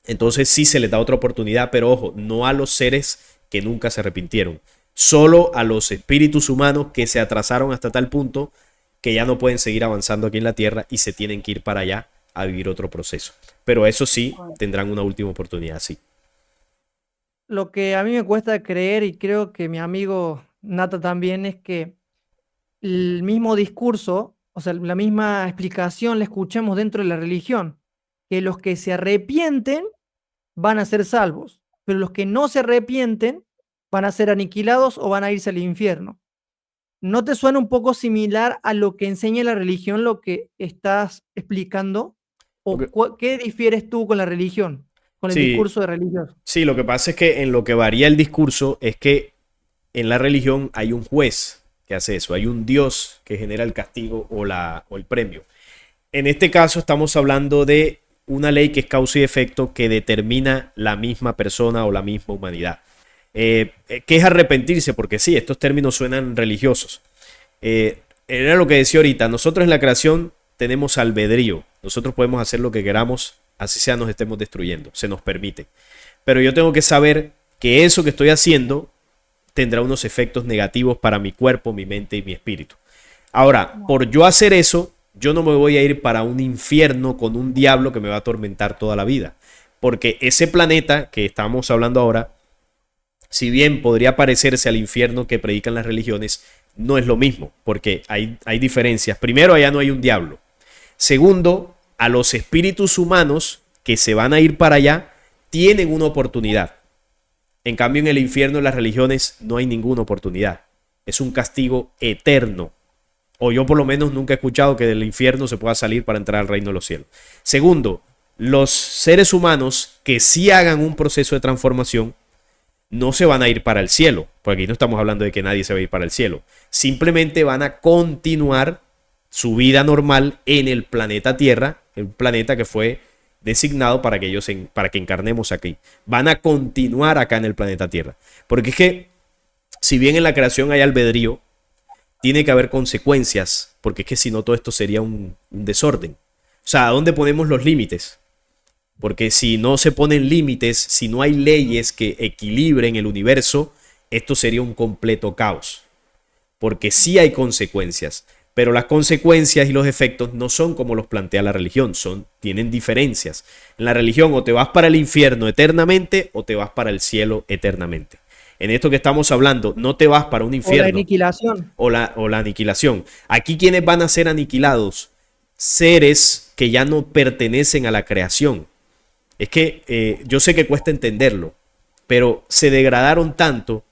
A: Entonces sí se les da otra oportunidad, pero ojo, no a los seres que nunca se arrepintieron, solo a los espíritus humanos que se atrasaron hasta tal punto que ya no pueden seguir avanzando aquí en la Tierra y se tienen que ir para allá a vivir otro proceso. Pero eso sí, tendrán una última oportunidad, sí.
B: Lo que a mí me cuesta creer, y creo que mi amigo Nata también, es que el mismo discurso, o sea, la misma explicación la escuchamos dentro de la religión, que los que se arrepienten van a ser salvos, pero los que no se arrepienten van a ser aniquilados o van a irse al infierno. ¿No te suena un poco similar a lo que enseña la religión, lo que estás explicando? ¿O qué difieres tú con la religión, con el discurso de religión?
A: Sí, lo que pasa es que en lo que varía el discurso es que en la religión hay un juez que hace eso, hay un Dios que genera el castigo o el premio. En este caso estamos hablando de una ley que es causa y efecto que determina la misma persona o la misma humanidad. ¿Qué es arrepentirse? Porque sí, estos términos suenan religiosos. Era lo que decía ahorita, nosotros en la creación tenemos albedrío, nosotros podemos hacer lo que queramos, así sea nos estemos destruyendo, se nos permite. Pero yo tengo que saber que eso que estoy haciendo tendrá unos efectos negativos para mi cuerpo, mi mente y mi espíritu. Ahora, por yo hacer eso, yo no me voy a ir para un infierno con un diablo que me va a atormentar toda la vida. Porque ese planeta que estamos hablando ahora, si bien podría parecerse al infierno que predican las religiones, no es lo mismo, porque hay diferencias. Primero, allá no hay un diablo. Segundo, a los espíritus humanos que se van a ir para allá tienen una oportunidad. En cambio, en el infierno, en las religiones, no hay ninguna oportunidad. Es un castigo eterno. O yo por lo menos nunca he escuchado que del infierno se pueda salir para entrar al reino de los cielos. Segundo, los seres humanos que sí hagan un proceso de transformación no se van a ir para el cielo, porque aquí no estamos hablando de que nadie se va a ir para el cielo. Simplemente van a continuar su vida normal en el planeta Tierra, el planeta que fue designado para que para que encarnemos aquí. Van a continuar acá en el planeta Tierra. Porque es que, si bien en la creación hay albedrío, tiene que haber consecuencias, porque es que si no todo esto sería un desorden. O sea, ¿a dónde ponemos los límites? Porque si no se ponen límites, si no hay leyes que equilibren el universo, esto sería un completo caos. Porque sí hay consecuencias, pero las consecuencias y los efectos no son como los plantea la religión, tienen diferencias. En la religión o te vas para el infierno eternamente o te vas para el cielo eternamente. En esto que estamos hablando, no te vas para un infierno.
B: O la aniquilación.
A: O la aniquilación. Aquí, ¿quiénes van a ser aniquilados? Seres que ya no pertenecen a la creación. Es que yo sé que cuesta entenderlo, pero se degradaron tanto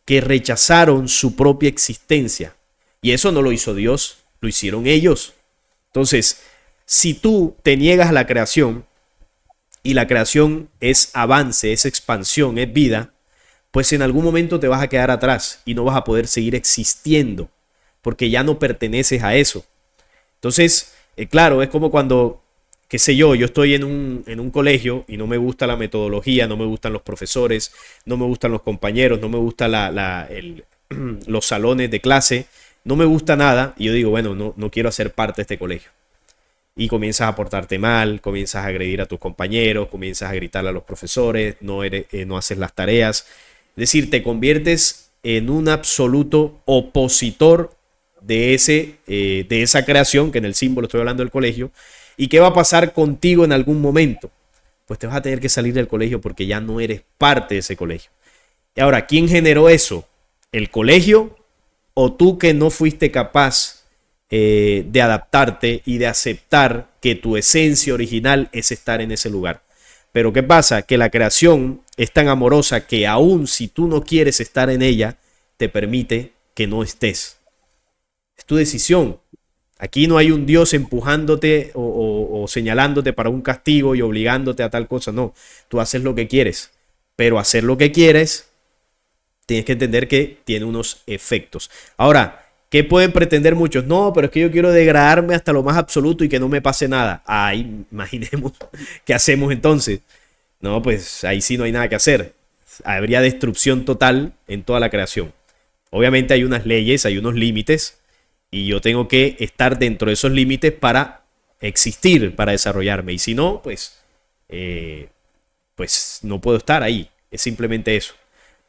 A: que rechazaron su propia existencia. Y eso no lo hizo Dios, lo hicieron ellos. Entonces, si tú te niegas a la creación, y la creación es avance, es expansión, es vida, pues en algún momento te vas a quedar atrás y no vas a poder seguir existiendo, porque ya no perteneces a eso. Entonces, claro, es como cuando, qué sé yo estoy en un colegio y no me gusta la metodología, no me gustan los profesores, no me gustan los compañeros, no me gustan los salones de clase, no me gusta nada, y yo digo, bueno, no quiero hacer parte de este colegio. Y comienzas a portarte mal, comienzas a agredir a tus compañeros, comienzas a gritarle a los profesores, no haces las tareas. Es decir, te conviertes en un absoluto opositor de esa creación, que en el símbolo estoy hablando del colegio. ¿Y qué va a pasar contigo en algún momento? Pues te vas a tener que salir del colegio porque ya no eres parte de ese colegio. Y ahora, ¿quién generó eso? ¿El colegio o tú que no fuiste capaz de adaptarte y de aceptar que tu esencia original es estar en ese lugar? Pero ¿qué pasa? Que la creación es tan amorosa que aun si tú no quieres estar en ella, te permite que no estés. Es tu decisión. Aquí no hay un Dios empujándote o señalándote para un castigo y obligándote a tal cosa. No, tú haces lo que quieres. Pero hacer lo que quieres, tienes que entender que tiene unos efectos. Ahora, ¿qué pueden pretender muchos? No, pero es que yo quiero degradarme hasta lo más absoluto y que no me pase nada. Ay, imaginemos qué hacemos entonces. No, pues ahí sí no hay nada que hacer. Habría destrucción total en toda la creación. Obviamente hay unas leyes, hay unos límites, y yo tengo que estar dentro de esos límites para existir, para desarrollarme. Y si no, pues no puedo estar ahí. Es simplemente eso.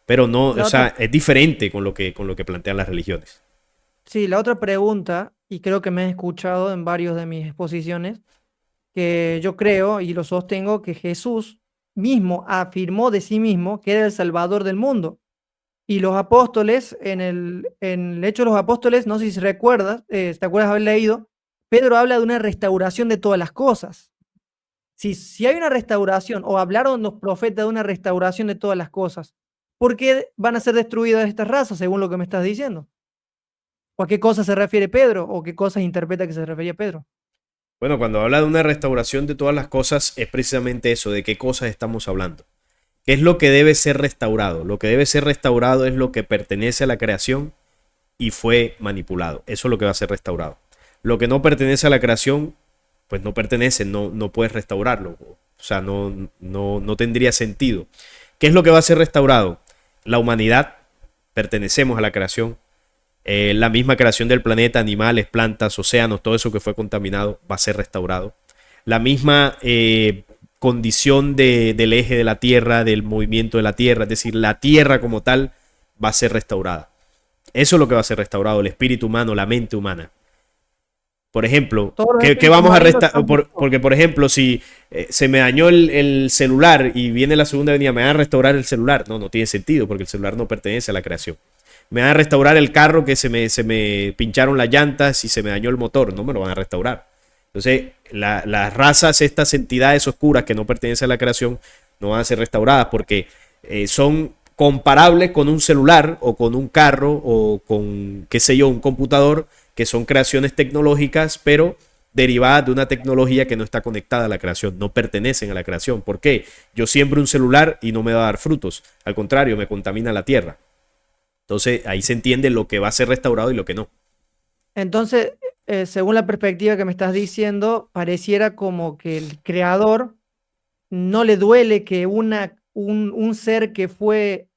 A: Pero no, o sea, es diferente con lo que plantean las religiones.
B: Sí, la otra pregunta, y creo que me he escuchado en varios de mis exposiciones, que yo creo y lo sostengo que Jesús mismo afirmó de sí mismo que era el Salvador del mundo. Y los apóstoles, en el Hecho de los Apóstoles, no sé si recuerdas, te acuerdas haber leído, Pedro habla de una restauración de todas las cosas. Si hay una restauración, o hablaron los profetas de una restauración de todas las cosas, ¿por qué van a ser destruidas estas razas, según lo que me estás diciendo? ¿O a qué cosa se refiere Pedro? ¿O qué cosas interpreta que se refería Pedro?
A: Bueno, cuando habla de una restauración de todas las cosas, es precisamente eso, de qué cosas estamos hablando. ¿Qué es lo que debe ser restaurado? Lo que debe ser restaurado es lo que pertenece a la creación y fue manipulado. Eso es lo que va a ser restaurado. Lo que no pertenece a la creación, pues no pertenece, no puedes restaurarlo. O sea, no tendría sentido. ¿Qué es lo que va a ser restaurado? La humanidad, pertenecemos a la creación. La misma creación del planeta, animales, plantas, océanos, todo eso que fue contaminado va a ser restaurado. La misma condición del eje de la Tierra, del movimiento de la Tierra, es decir, la Tierra como tal va a ser restaurada. Eso es lo que va a ser restaurado, el espíritu humano, la mente humana. Por ejemplo, ¿qué vamos a restaurar? Porque, por ejemplo, si se me dañó el celular y viene la segunda venida, ¿me van a restaurar el celular? No tiene sentido, porque el celular no pertenece a la creación. Me van a restaurar el carro que se me pincharon las llantas y se me dañó el motor. No me lo van a restaurar. Entonces, las razas, estas entidades oscuras que no pertenecen a la creación, no van a ser restauradas porque son comparables con un celular o con un carro o con, qué sé yo, un computador, que son creaciones tecnológicas, pero derivadas de una tecnología que no está conectada a la creación, no pertenecen a la creación. ¿Por qué? Yo siembro un celular y no me va a dar frutos, al contrario, me contamina la tierra. Entonces ahí se entiende lo que va a ser restaurado y lo que no.
B: Entonces, según la perspectiva que me estás diciendo, pareciera como que el creador no le duele que un ser que fue,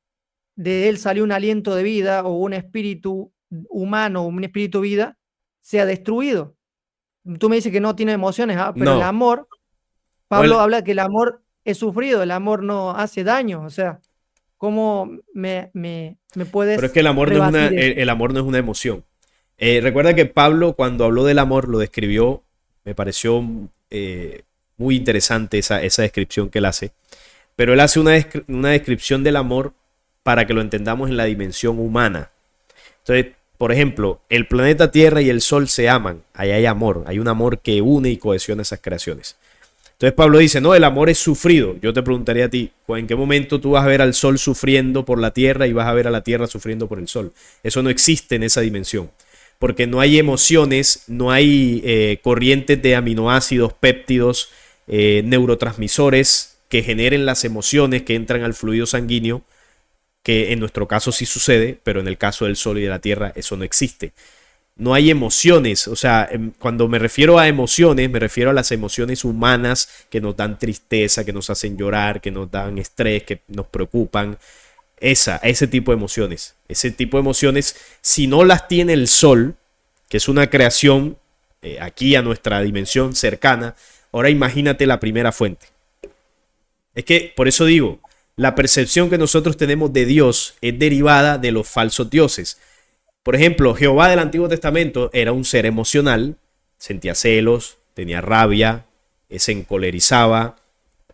B: de él salió un aliento de vida o un espíritu humano, un espíritu vida, sea destruido. Tú me dices que no tiene emociones, pero el
A: No,
B: amor,
A: no
B: Pablo habla que el amor es sufrido, el amor no hace daño. O sea, ¿cómo me
A: pero es
B: puedes
A: que el amor no es
B: rebatir eso?
A: el amor no es una emoción. Recuerda que Pablo, cuando habló del amor, lo describió, me pareció muy interesante esa descripción que él hace, pero él hace una descripción del amor para que lo entendamos en la dimensión humana. Entonces, por ejemplo, el planeta Tierra y el Sol se aman, ahí hay amor, hay un amor que une y cohesiona esas creaciones. Entonces Pablo dice, no, el amor es sufrido. Yo te preguntaría a ti, ¿en qué momento tú vas a ver al Sol sufriendo por la Tierra y vas a ver a la Tierra sufriendo por el Sol? Eso no existe en esa dimensión, porque no hay emociones, no hay corrientes de aminoácidos, péptidos, neurotransmisores que generen las emociones que entran al fluido sanguíneo, que en nuestro caso sí sucede, pero en el caso del Sol y de la Tierra eso no existe. No hay emociones, o sea, cuando me refiero a emociones, me refiero a las emociones humanas que nos dan tristeza, que nos hacen llorar, que nos dan estrés, que nos preocupan. Ese tipo de emociones. Ese tipo de emociones, si no las tiene el Sol, que es una creación aquí a nuestra dimensión cercana, ahora imagínate la primera fuente. Es que, por eso digo, la percepción que nosotros tenemos de Dios es derivada de los falsos dioses. Por ejemplo, Jehová del Antiguo Testamento era un ser emocional, sentía celos, tenía rabia, se encolerizaba,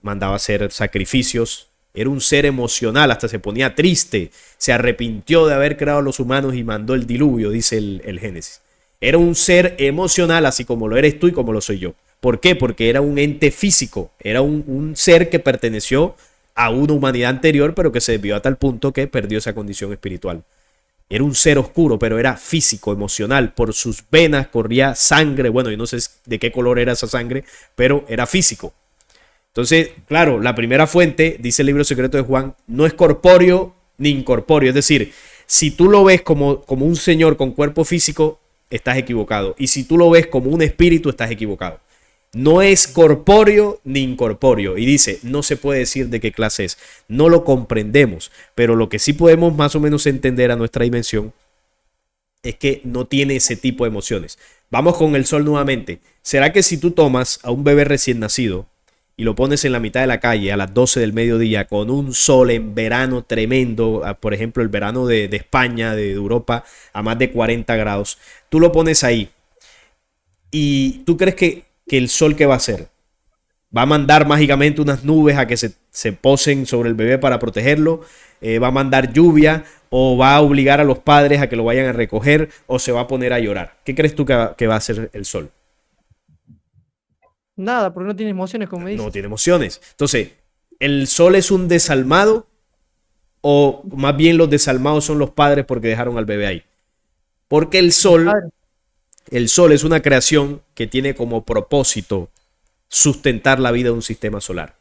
A: mandaba hacer sacrificios. Era un ser emocional, hasta se ponía triste, se arrepintió de haber creado a los humanos y mandó el diluvio, dice el Génesis. Era un ser emocional, así como lo eres tú y como lo soy yo. ¿Por qué? Porque era un ente físico, era un ser que perteneció a una humanidad anterior, pero que se desvió a tal punto que perdió esa condición espiritual. Era un ser oscuro, pero era físico, emocional. Por sus venas corría sangre. Bueno, yo no sé de qué color era esa sangre, pero era físico. Entonces, claro, la primera fuente, dice el libro secreto de Juan, no es corpóreo ni incorpóreo. Es decir, si tú lo ves como un señor con cuerpo físico, estás equivocado. Y si tú lo ves como un espíritu, estás equivocado. No es corpóreo ni incorpóreo. Y dice, no se puede decir de qué clase es. No lo comprendemos. Pero lo que sí podemos más o menos entender a nuestra dimensión es que no tiene ese tipo de emociones. Vamos con el Sol nuevamente. ¿Será que si tú tomas a un bebé recién nacido y lo pones en la mitad de la calle a las 12 del mediodía con un sol en verano tremendo, por ejemplo el verano de España, de Europa, a más de 40 grados, tú lo pones ahí y tú crees que el sol, ¿qué va a hacer? ¿Va a mandar mágicamente unas nubes a que se posen sobre el bebé para protegerlo? ¿Va a mandar lluvia? ¿O va a obligar a los padres a que lo vayan a recoger? ¿O se va a poner a llorar? ¿Qué crees tú que va a hacer el sol?
B: Nada, porque no tiene emociones, como me dices.
A: No tiene emociones. Entonces, ¿el sol es un desalmado? ¿O más bien los desalmados son los padres porque dejaron al bebé ahí? Porque el sol es una creación que tiene como propósito sustentar la vida de un sistema solar.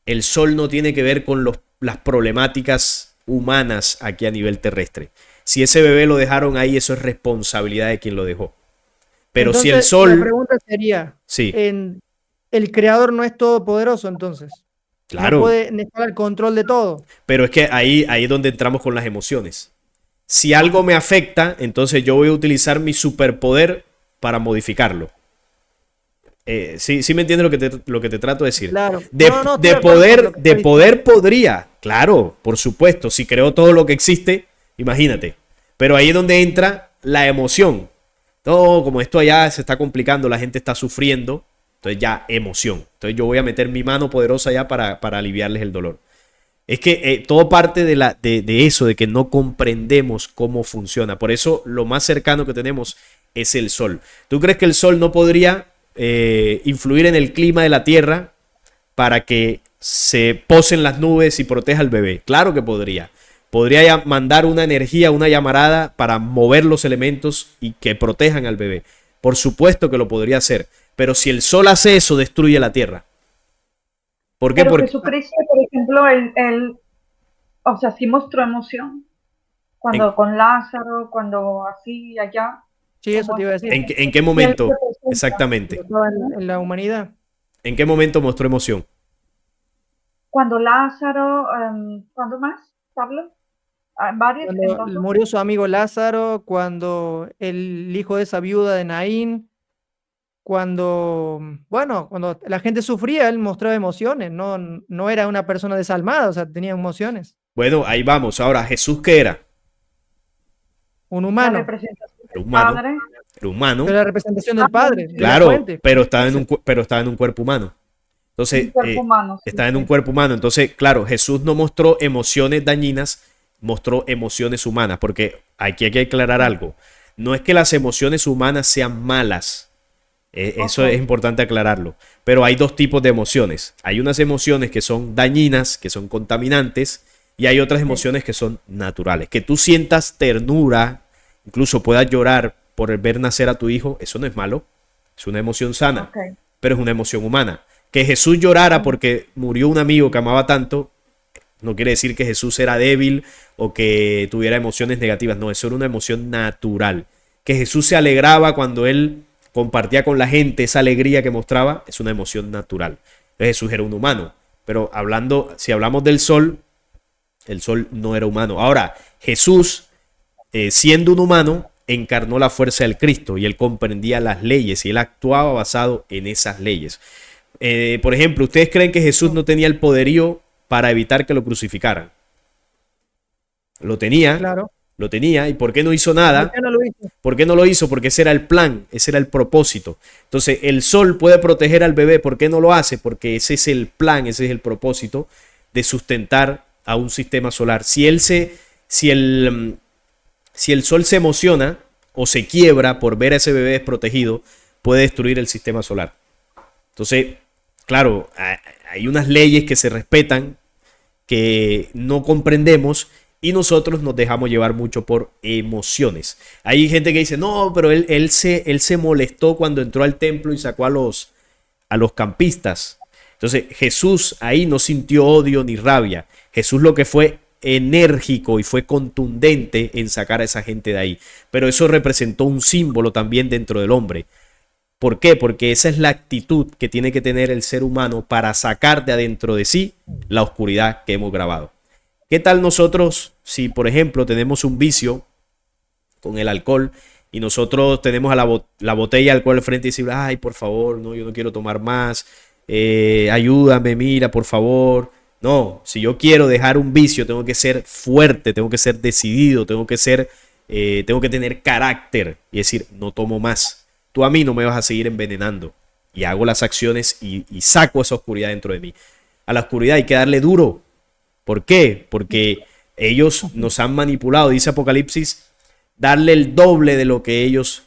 A: El sol no tiene que ver con las problemáticas humanas aquí a nivel terrestre. Si ese bebé lo dejaron ahí, eso es responsabilidad de quien lo dejó. Pero
B: entonces,
A: si el sol...
B: la pregunta sería,
A: Sí,
B: el creador no es todopoderoso, entonces.
A: claro.
B: No puede estar al control de todo.
A: Pero es que ahí es donde entramos con las emociones. Si algo me afecta, entonces yo voy a utilizar mi superpoder para modificarlo. Sí me entiendes lo que te trato de decir.
B: Claro.
A: De
B: Estoy
A: poder podría, claro, por supuesto, si creo todo lo que existe, imagínate. Pero ahí es donde entra la emoción. No, como esto allá se está complicando, la gente está sufriendo, entonces ya emoción. Entonces yo voy a meter mi mano poderosa ya para aliviarles el dolor. Es que todo parte de eso, de que no comprendemos cómo funciona. Por eso lo más cercano que tenemos es el sol. ¿Tú crees que el sol no podría influir en el clima de la Tierra para que se posen las nubes y proteja al bebé? Claro que podría. Podría mandar una energía, una llamarada para mover los elementos y que protejan al bebé. Por supuesto que lo podría hacer, pero si el sol hace eso, destruye la tierra. ¿Por qué?
C: Pero
A: Porque
C: Jesucristo, por ejemplo, él, o sea, sí mostró emoción.
A: ¿en,
C: Cuando con Lázaro, cuando así, allá,
B: Sí, eso
C: como
B: te iba a decir.
A: en qué
C: y él
A: momento
C: representa.
B: Cuando
A: exactamente?
B: estaba en la humanidad.
A: ¿En qué momento mostró emoción?
C: Cuando Lázaro, ¿cuándo más, Pablo? Varios,
B: Cuando
C: entonces,
B: murió su amigo Lázaro, cuando el hijo de esa viuda de Naín, cuando, bueno, cuando la gente sufría, él mostraba emociones, no era una persona desalmada, o sea, tenía emociones.
A: Bueno, ahí vamos. Ahora, ¿Jesús qué era?
B: Un
C: la
B: humano,
C: representación
A: Era
C: del
A: humano.
C: Padre.
A: Era humano.
B: pero la representación
C: Ah,
B: del Padre, de la
A: Claro,
B: fuente.
A: pero estaba en un cuerpo humano.
C: un
A: Entonces,
C: cuerpo humano, sí,
A: está en un
C: sí.
A: cuerpo humano. Entonces, claro, Jesús no mostró emociones dañinas, mostró emociones humanas, porque aquí hay que aclarar algo. No es que las emociones humanas sean malas.
C: Ok,
A: Eso es importante aclararlo. Pero hay dos tipos de emociones. Hay unas emociones que son dañinas, que son contaminantes, y hay otras
C: sí,
A: emociones que son naturales. Que tú sientas ternura, incluso puedas llorar por el ver nacer a tu hijo, eso no es malo. Es una emoción sana,
C: ok.
A: pero es una emoción humana. Que Jesús llorara
C: Mm,
A: porque murió un amigo que amaba tanto, no quiere decir que Jesús era débil o que tuviera emociones negativas. No, eso era una emoción natural. Que Jesús se alegraba cuando él compartía con la gente esa alegría que mostraba, es una emoción natural. Entonces Jesús era un humano. Pero hablando, si hablamos del sol, el sol no era humano. Ahora, Jesús, siendo un humano, encarnó la fuerza del Cristo y él comprendía las leyes y él actuaba basado en esas leyes. Por ejemplo, ¿ustedes creen que Jesús no tenía el poderío para evitar que lo crucificaran? Lo tenía,
B: claro.
A: lo tenía. ¿Y por qué no hizo
B: ¿Por
A: nada?
B: qué no lo hizo?
A: ¿Por qué no lo hizo? Porque ese era el plan, ese era el propósito. Entonces, el sol puede proteger al bebé. ¿Por qué no lo hace? Porque ese es el plan, ese es el propósito de sustentar a un sistema solar. Si el, si el sol se emociona o se quiebra por ver a ese bebé desprotegido, puede destruir el sistema solar. Entonces, claro, hay unas leyes que se respetan, que no comprendemos y nosotros nos dejamos llevar mucho por emociones. Hay gente que dice, no, pero él se molestó cuando entró al templo y sacó a los campistas. Entonces Jesús ahí no sintió odio ni rabia. Jesús lo que fue enérgico y fue contundente en sacar a esa gente de ahí. Pero eso representó un símbolo también dentro del hombre. ¿Por qué? Porque esa es la actitud que tiene que tener el ser humano para sacar de adentro de sí la oscuridad que hemos grabado. ¿Qué tal nosotros si, por ejemplo, tenemos un vicio con el alcohol y nosotros tenemos a la botella de alcohol al frente y decimos, ay, por favor, no, yo no quiero tomar más, ayúdame, mira, por favor. No, si yo quiero dejar un vicio, tengo que ser fuerte, tengo que ser decidido, tengo que tener carácter y decir, no tomo más. Tú a mí no me vas a seguir envenenando. Y hago las acciones y saco esa oscuridad dentro de mí. A la oscuridad hay que darle duro. ¿Por qué? Porque ellos nos han manipulado, dice Apocalipsis, darle el doble de lo que ellos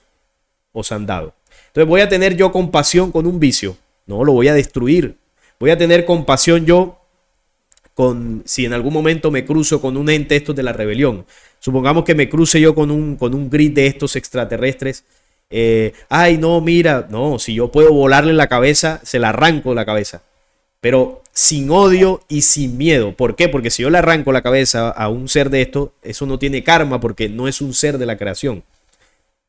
A: os han dado. Entonces, ¿voy a tener yo compasión con un vicio? No, lo voy a destruir. Voy a tener compasión yo con si en algún momento me cruzo con un ente estos de la rebelión. Supongamos que me cruce yo con un grid de estos extraterrestres. Ay, no, mira, no, si yo puedo volarle la cabeza, se la arranco la cabeza. Pero sin odio y sin miedo. ¿Por qué? Porque si yo le arranco la cabeza a un ser de esto, eso no tiene karma porque no es un ser de la creación.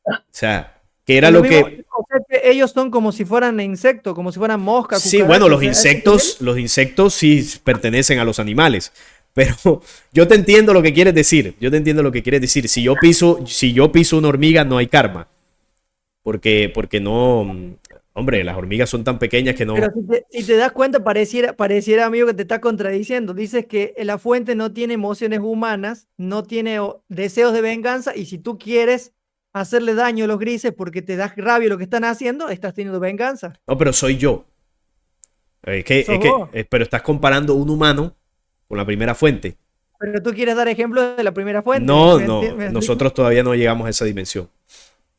A: O sea, que era
B: Es
A: lo
B: lo mismo,
A: que...
B: o sea, que ellos son como si fueran insectos, como si fueran moscas,
A: Sí, bueno,
B: cucarachas, o sea, ¿a ese nivel?
A: los insectos sí pertenecen a los animales. Pero yo te entiendo lo que quieres decir. Yo te entiendo lo que quieres decir. Si yo piso una hormiga, no hay karma. Porque no, hombre, las hormigas son tan pequeñas que
B: Pero
A: no.
B: si te das cuenta, pareciera, amigo, que te está contradiciendo. Dices que la fuente no tiene emociones humanas, no tiene deseos de venganza, y si tú quieres hacerle daño a los grises porque te das rabia lo que están haciendo, estás teniendo venganza.
A: No, pero soy yo.
B: Sos vos.
A: Pero estás comparando un humano con la primera fuente.
B: Pero tú quieres dar ejemplo de la primera fuente.
A: No,
B: ¿
A: no,
B: me explico?
A: nosotros todavía no llegamos a esa dimensión.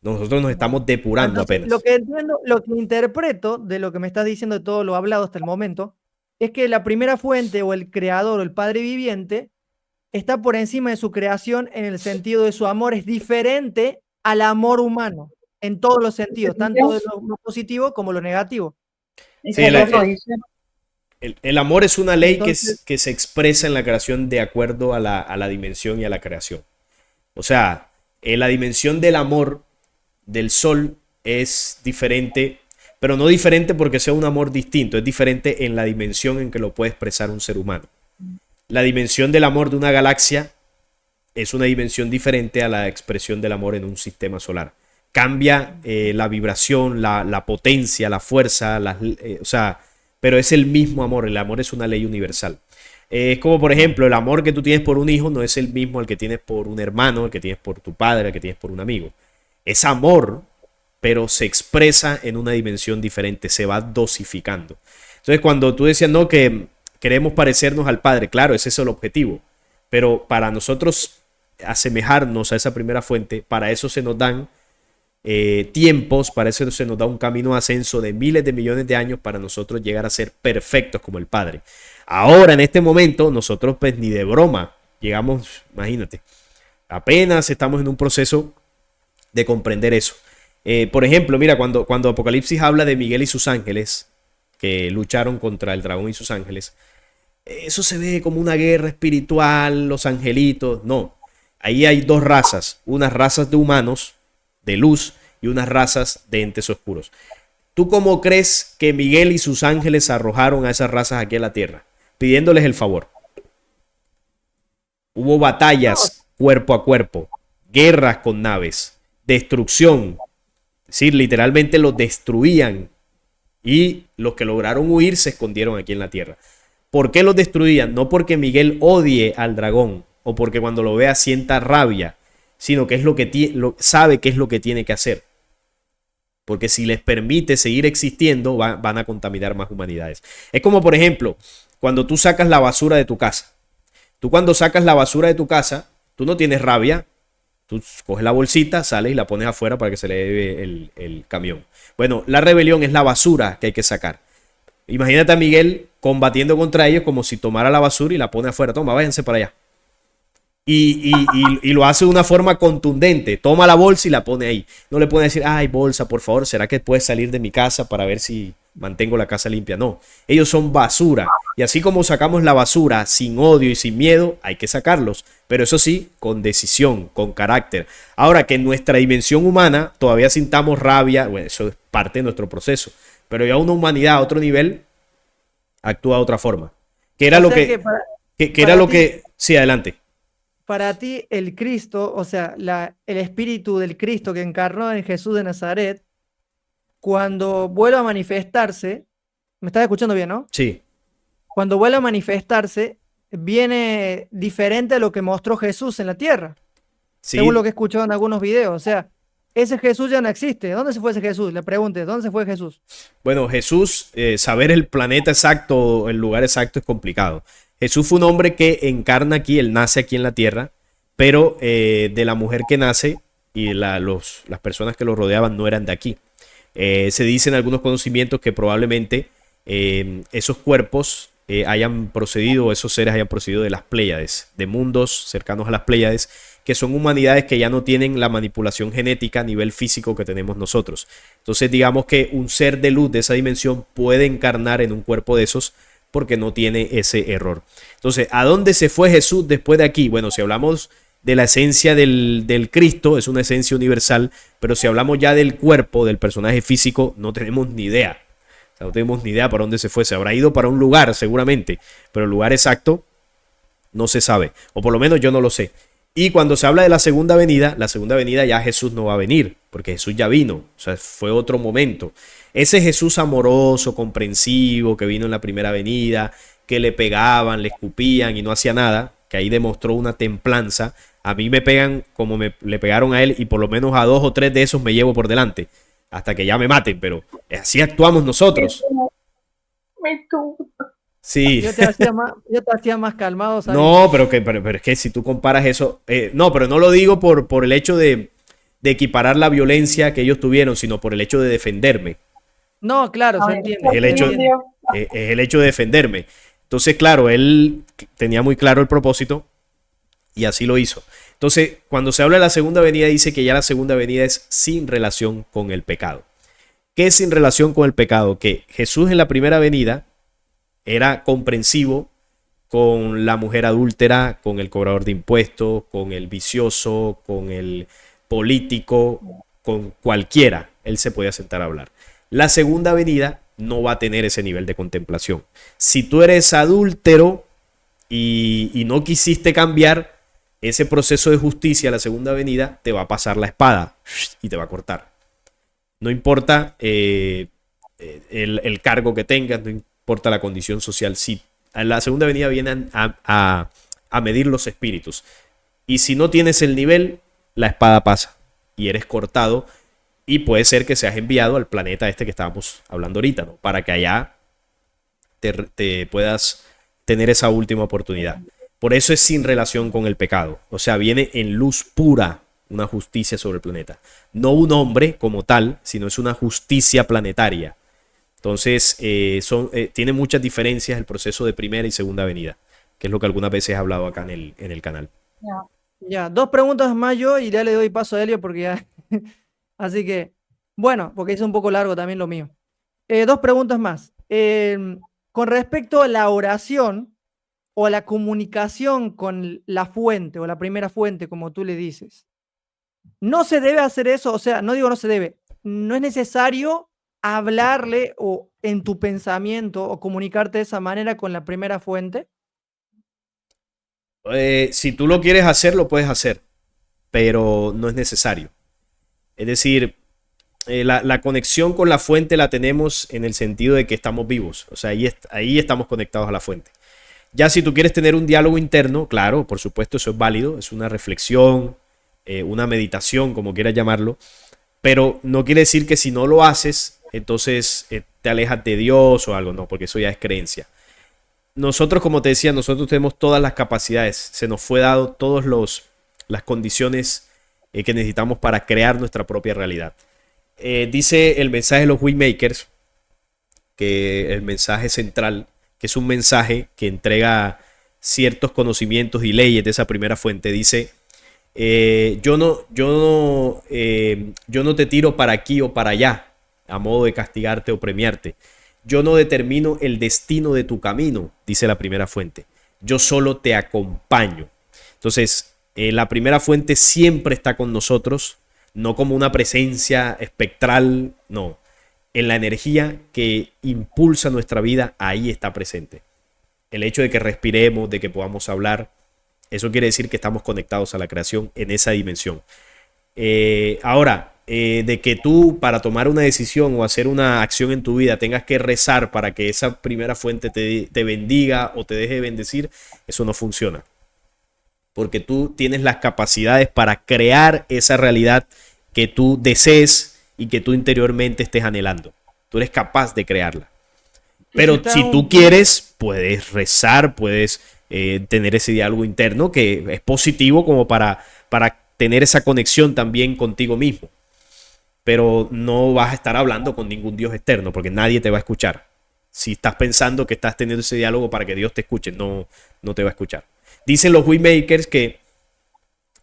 A: Nosotros nos estamos depurando
B: Entonces, lo
A: apenas.
B: que entiendo, lo que interpreto de lo que me estás diciendo de todo lo hablado hasta el momento, es que la primera fuente o el creador o el padre viviente está por encima de su creación en el sentido de su amor es diferente al amor humano, en todos los sentidos, tanto de lo positivo como lo negativo.
C: Y
A: Sí,
C: Jesús lo dice.
A: el amor es una ley
B: Entonces,
A: que se expresa en la creación de acuerdo a la dimensión y a la creación. O sea, la dimensión del amor del sol es diferente, pero no diferente porque sea un amor distinto, es diferente en la dimensión en que lo puede expresar un ser humano. La dimensión del amor de una galaxia es una dimensión diferente a la expresión del amor en un sistema solar. Cambia la vibración, la potencia, la fuerza, o sea, pero es el mismo amor. El amor es una ley universal. Es como, por ejemplo, el amor que tú tienes por un hijo no es el mismo al que tienes por un hermano, el que tienes por tu padre, el que tienes por un amigo. Es amor, pero se expresa en una dimensión diferente, se va dosificando. Entonces, cuando tú decías, no, que queremos parecernos al Padre, claro, ese es el objetivo, pero para nosotros asemejarnos a esa primera fuente, para eso se nos dan tiempos, para eso se nos da un camino de ascenso de miles de millones de años para nosotros llegar a ser perfectos como el Padre. Ahora, en este momento, nosotros pues ni de broma llegamos, imagínate, apenas estamos en un proceso de comprender eso. Por ejemplo, mira, cuando Apocalipsis habla de Miguel y sus ángeles, que lucharon contra el dragón y sus ángeles, eso se ve como una guerra espiritual, los angelitos. No, ahí hay dos razas, unas razas de humanos, de luz, y unas razas de entes oscuros. ¿Tú cómo crees que Miguel y sus ángeles arrojaron a esas razas aquí a la tierra? Pidiéndoles el favor. Hubo batallas cuerpo a cuerpo, guerras con naves, destrucción. Es decir, literalmente los destruían y los que lograron huir se escondieron aquí en la tierra. ¿Por qué los destruían? No porque Miguel odie al dragón o porque cuando lo vea sienta rabia, sino que es sabe qué es lo que tiene que hacer. Porque si les permite seguir existiendo, van a contaminar más humanidades. Es como, por ejemplo, cuando tú sacas la basura de tu casa. Tú cuando sacas la basura de tu casa, tú no tienes rabia. Tú coges la bolsita, sales y la pones afuera para que se le lleve el camión. Bueno, la rebelión es la basura que hay que sacar. Imagínate a Miguel combatiendo contra ellos como si tomara la basura y la pone afuera. Toma, váyanse para allá. Y lo hace de una forma contundente. Toma la bolsa y la pone ahí. No le puede decir, ay, bolsa, por favor, ¿será que puedes salir de mi casa para ver si mantengo la casa limpia? No, ellos son basura. Y así como sacamos la basura sin odio y sin miedo, hay que sacarlos. Pero eso sí, con decisión, con carácter. Ahora que en nuestra dimensión humana todavía sintamos rabia, bueno, eso es parte de nuestro proceso. Pero ya una humanidad a otro nivel actúa de otra forma. Que era
B: o
A: lo
B: sea
A: que... Que era
B: para
A: lo
B: ti,
A: que... Sí, adelante.
B: para ti el Cristo, o sea, el espíritu del Cristo que encarnó en Jesús de Nazaret, cuando vuelva a manifestarse, ¿me estás escuchando bien, no?
A: Sí.
B: Cuando vuelva a manifestarse, viene diferente a lo que mostró Jesús en la tierra, según
A: Sí,
B: lo que he escuchado en algunos videos. O sea, ese Jesús ya no existe. ¿Dónde se fue ese Jesús? Le pregunté, ¿dónde se fue Jesús?
A: bueno, Jesús, saber el planeta exacto, el lugar exacto es complicado. Jesús fue un hombre que encarna aquí, él nace aquí en la tierra, pero de la mujer que nace y las personas que lo rodeaban no eran de aquí. Se dicen algunos conocimientos que probablemente esos cuerpos hayan procedido, esos seres hayan procedido de las Pléyades, de mundos cercanos a las Pléyades, que son humanidades que ya no tienen la manipulación genética a nivel físico que tenemos nosotros. Entonces digamos que un ser de luz de esa dimensión puede encarnar en un cuerpo de esos porque no tiene ese error. Entonces, ¿a dónde se fue Jesús después de aquí? Bueno, si hablamos de la esencia del Cristo, es una esencia universal, pero si hablamos ya del cuerpo, del personaje físico, no tenemos ni idea. O sea, no tenemos ni idea para dónde se fue. Se habrá ido para un lugar seguramente, pero el lugar exacto no se sabe, o por lo menos yo no lo sé. Y cuando se habla de la segunda venida ya Jesús no va a venir, porque Jesús ya vino, o sea, fue otro momento. Ese Jesús amoroso, comprensivo, que vino en la primera venida, que le pegaban, le escupían y no hacía nada, que ahí demostró una templanza. A mí me pegan como le pegaron a él y por lo menos a 2 o 3 de esos me llevo por delante, hasta que ya me maten, pero así actuamos nosotros.
C: Me tú.
A: Sí.
B: Yo te hacía más calmado, ¿sabes?
A: No, pero es que si tú comparas eso, no, pero no lo digo por el hecho de equiparar la violencia que ellos tuvieron, sino por el hecho de defenderme.
B: No, claro,
C: A
B: se
C: ver,
B: entiende.
A: Es el hecho, es el hecho de defenderme. Entonces, claro, él tenía muy claro el propósito Y así lo hizo. Entonces, cuando se habla de la segunda venida, dice que ya la segunda venida es sin relación con el pecado. ¿Qué es sin relación con el pecado? Que Jesús en la primera venida era comprensivo con la mujer adúltera, con el cobrador de impuestos, con el vicioso, con el político, con cualquiera. Él se podía sentar a hablar. La segunda venida no va a tener ese nivel de contemplación. Si tú eres adúltero y no quisiste cambiar, ese proceso de justicia, la segunda venida, te va a pasar la espada y te va a cortar. No importa el cargo que tengas, no importa la condición social. Si a la segunda venida vienen a medir los espíritus. Y si no tienes el nivel, la espada pasa y eres cortado. Y puede ser que seas enviado al planeta este que estábamos hablando ahorita, ¿no? Para que allá te puedas tener esa última oportunidad. Por eso es sin relación con el pecado. O sea, viene en luz pura una justicia sobre el planeta. No un hombre como tal, sino es una justicia planetaria. Entonces, tiene muchas diferencias el proceso de primera y segunda venida, que es lo que algunas veces he hablado acá en el canal.
C: Ya.
B: Ya, dos preguntas más yo y ya le doy paso a Helio porque ya... Así que, bueno, porque es un poco largo también lo mío. Dos preguntas más. Con respecto a la oración o a la comunicación con la fuente o la primera fuente, como tú le dices, ¿no se debe hacer eso? O sea, no digo no se debe, no es necesario hablarle o en tu pensamiento o comunicarte de esa manera con la primera fuente.
A: Si tú lo quieres hacer, lo puedes hacer, pero no es necesario. Es decir, la conexión con la fuente la tenemos en el sentido de que estamos vivos. O sea, ahí estamos conectados a la fuente. Ya si tú quieres tener un diálogo interno, claro, por supuesto, eso es válido. Es una reflexión, una meditación, como quieras llamarlo. Pero no quiere decir que si no lo haces, entonces te alejas de Dios o algo. No, porque eso ya es creencia. Nosotros, como te decía, nosotros tenemos todas las capacidades. Se nos fue dado todas las condiciones que necesitamos para crear nuestra propia realidad. Dice el mensaje de los Waymakers, que el mensaje central, que es un mensaje que entrega ciertos conocimientos y leyes de esa primera fuente, dice, yo no te tiro para aquí o para allá a modo de castigarte o premiarte. Yo no determino el destino de tu camino, dice la primera fuente. Yo solo te acompaño. Entonces, la primera fuente siempre está con nosotros, no como una presencia espectral, no. En la energía que impulsa nuestra vida, ahí está presente. El hecho de que respiremos, de que podamos hablar, eso quiere decir que estamos conectados a la creación en esa dimensión. Ahora, de que tú para tomar una decisión o hacer una acción en tu vida tengas que rezar para que esa primera fuente te bendiga o te deje de bendecir, eso no funciona. Porque tú tienes las capacidades para crear esa realidad que tú desees y que tú interiormente estés anhelando. Tú eres capaz de crearla. Pero si tú quieres, puedes rezar, puedes tener ese diálogo interno que es positivo como para tener esa conexión también contigo mismo. Pero no vas a estar hablando con ningún Dios externo porque nadie te va a escuchar. Si estás pensando que estás teniendo ese diálogo para que Dios te escuche, no te va a escuchar. Dicen los Waymakers que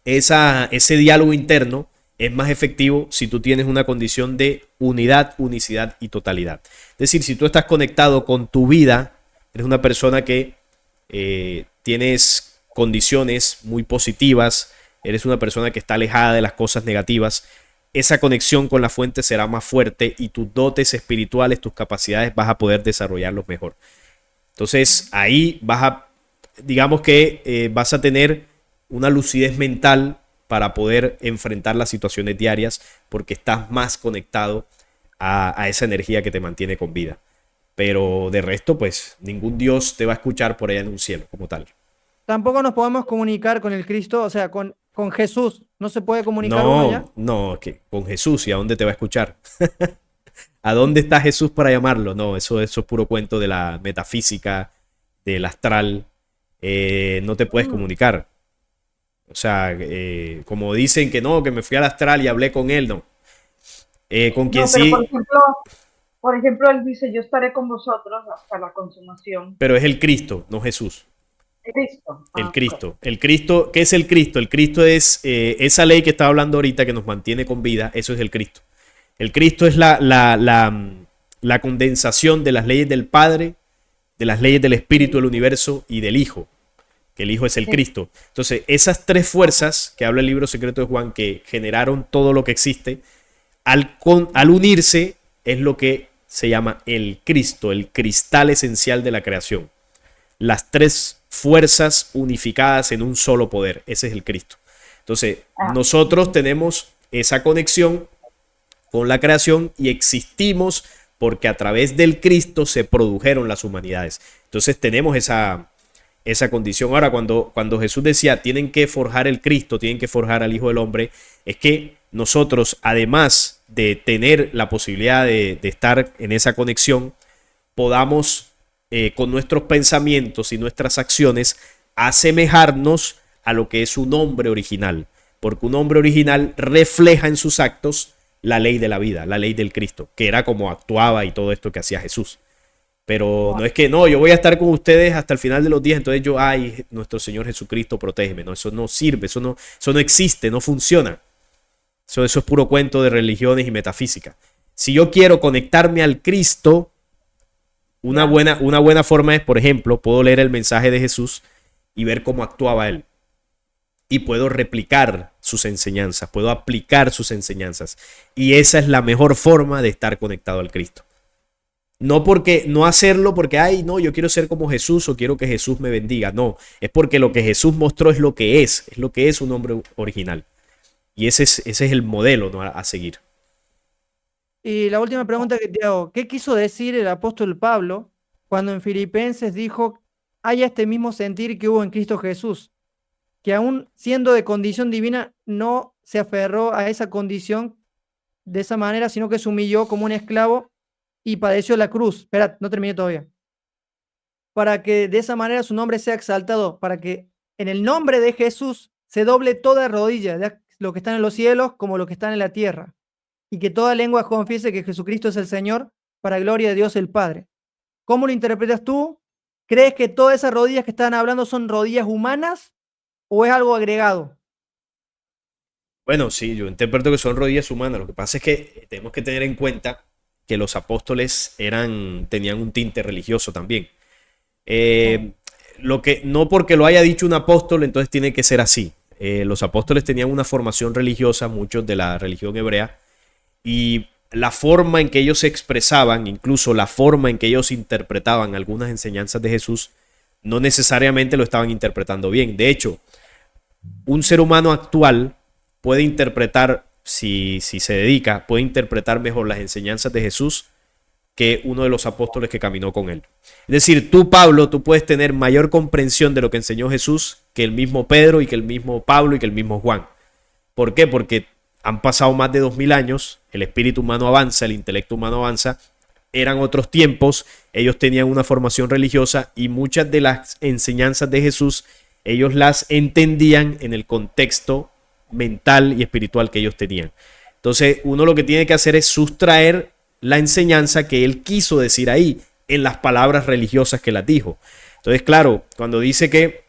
A: ese diálogo interno es más efectivo si tú tienes una condición de unidad, unicidad y totalidad. Es decir, si tú estás conectado con tu vida, eres una persona que tienes condiciones muy positivas, eres una persona que está alejada de las cosas negativas, esa conexión con la fuente será más fuerte y tus dotes espirituales, tus capacidades vas a poder desarrollarlos mejor. Entonces ahí digamos que vas a tener una lucidez mental para poder enfrentar las situaciones diarias porque estás más conectado a esa energía que te mantiene con vida. Pero de resto, pues ningún Dios te va a escuchar por allá en un cielo como tal.
B: Tampoco nos podemos comunicar con el Cristo, o sea, con Jesús. ¿No se puede comunicar uno ya?
A: No, que con Jesús, ¿y a dónde te va a escuchar? ¿A dónde está Jesús para llamarlo? No, eso es puro cuento de la metafísica, del astral. No te puedes comunicar. O sea, como dicen que no, que me fui al astral y hablé con él, no. Con quien
C: pero
A: sí.
C: por ejemplo, él dice, yo estaré con vosotros hasta la consumación.
A: Pero es el Cristo, no Jesús.
C: Cristo.
A: El
C: Ok.
A: Cristo. El Cristo, ¿qué es el Cristo? El Cristo es esa ley que estaba hablando ahorita que nos mantiene con vida. Eso es el Cristo. El Cristo es la condensación de las leyes del Padre, de las leyes del Espíritu del universo y del Hijo, que el Hijo es el
C: Sí.
A: Cristo. Entonces, esas tres fuerzas que habla el libro secreto de Juan, que generaron todo lo que existe, al unirse es lo que se llama el Cristo, el cristal esencial de la creación. Las tres fuerzas unificadas en un solo poder. Ese es el Cristo. Entonces,
C: Ah,
A: nosotros tenemos esa conexión con la creación y existimos porque a través del Cristo se produjeron las humanidades. Entonces tenemos esa condición. Ahora, cuando Jesús decía, tienen que forjar el Cristo, tienen que forjar al Hijo del Hombre, es que nosotros, además de tener la posibilidad de estar en esa conexión, podamos, con nuestros pensamientos y nuestras acciones, asemejarnos a lo que es un hombre original. Porque un hombre original refleja en sus actos la ley de la vida, la ley del Cristo, que era como actuaba y todo esto que hacía Jesús. Pero no es que no, yo voy a estar con ustedes hasta el final de los días, entonces yo, ay, nuestro Señor Jesucristo, protégeme. No, eso no sirve, eso no existe, no funciona. Eso es puro cuento de religiones y metafísica. Si yo quiero conectarme al Cristo, una buena forma es, por ejemplo, puedo leer el mensaje de Jesús y ver cómo actuaba él. Y puedo replicar sus enseñanzas, puedo aplicar sus enseñanzas. Y esa es la mejor forma de estar conectado al Cristo. No hacerlo porque, ay, no, yo quiero ser como Jesús o quiero que Jesús me bendiga. No, es porque lo que Jesús mostró es lo que es un hombre original. Y ese es el modelo, ¿no?, a seguir.
B: Y la última pregunta que te hago, ¿qué quiso decir el apóstol Pablo cuando en Filipenses dijo, haya este mismo sentir que hubo en Cristo Jesús, que aún siendo de condición divina, no se aferró a esa condición de esa manera, sino que se humilló como un esclavo y padeció la cruz? Espera, no terminé todavía. Para que de esa manera su nombre sea exaltado, para que en el nombre de Jesús se doble toda rodilla, ya lo que están en los cielos como lo que están en la tierra, y que toda lengua confiese que Jesucristo es el Señor, para gloria de Dios el Padre. ¿Cómo lo interpretas tú? ¿Crees que todas esas rodillas que están hablando son rodillas humanas o es algo agregado?
A: Bueno, sí, yo interpreto que son rodillas humanas. Lo que pasa es que tenemos que tener en cuenta que los apóstoles tenían un tinte religioso también. Eh, no porque lo haya dicho un apóstol, entonces tiene que ser así. Los apóstoles tenían una formación religiosa, muchos de la religión hebrea, y la forma en que ellos se expresaban, incluso la forma en que ellos interpretaban algunas enseñanzas de Jesús, no necesariamente lo estaban interpretando bien. De hecho, un ser humano actual puede interpretar, si se dedica, puede interpretar mejor las enseñanzas de Jesús que uno de los apóstoles que caminó con él. Es decir, tú, Pablo, tú puedes tener mayor comprensión de lo que enseñó Jesús que el mismo Pedro y que el mismo Pablo y que el mismo Juan. ¿Por qué? Porque han pasado más de 2000 años, el espíritu humano avanza, el intelecto humano avanza, eran otros tiempos, ellos tenían una formación religiosa y muchas de las enseñanzas de Jesús ellos las entendían en el contexto mental y espiritual que ellos tenían. Entonces, uno lo que tiene que hacer es sustraer la enseñanza que él quiso decir ahí, en las palabras religiosas que las dijo. Entonces, claro, cuando dice que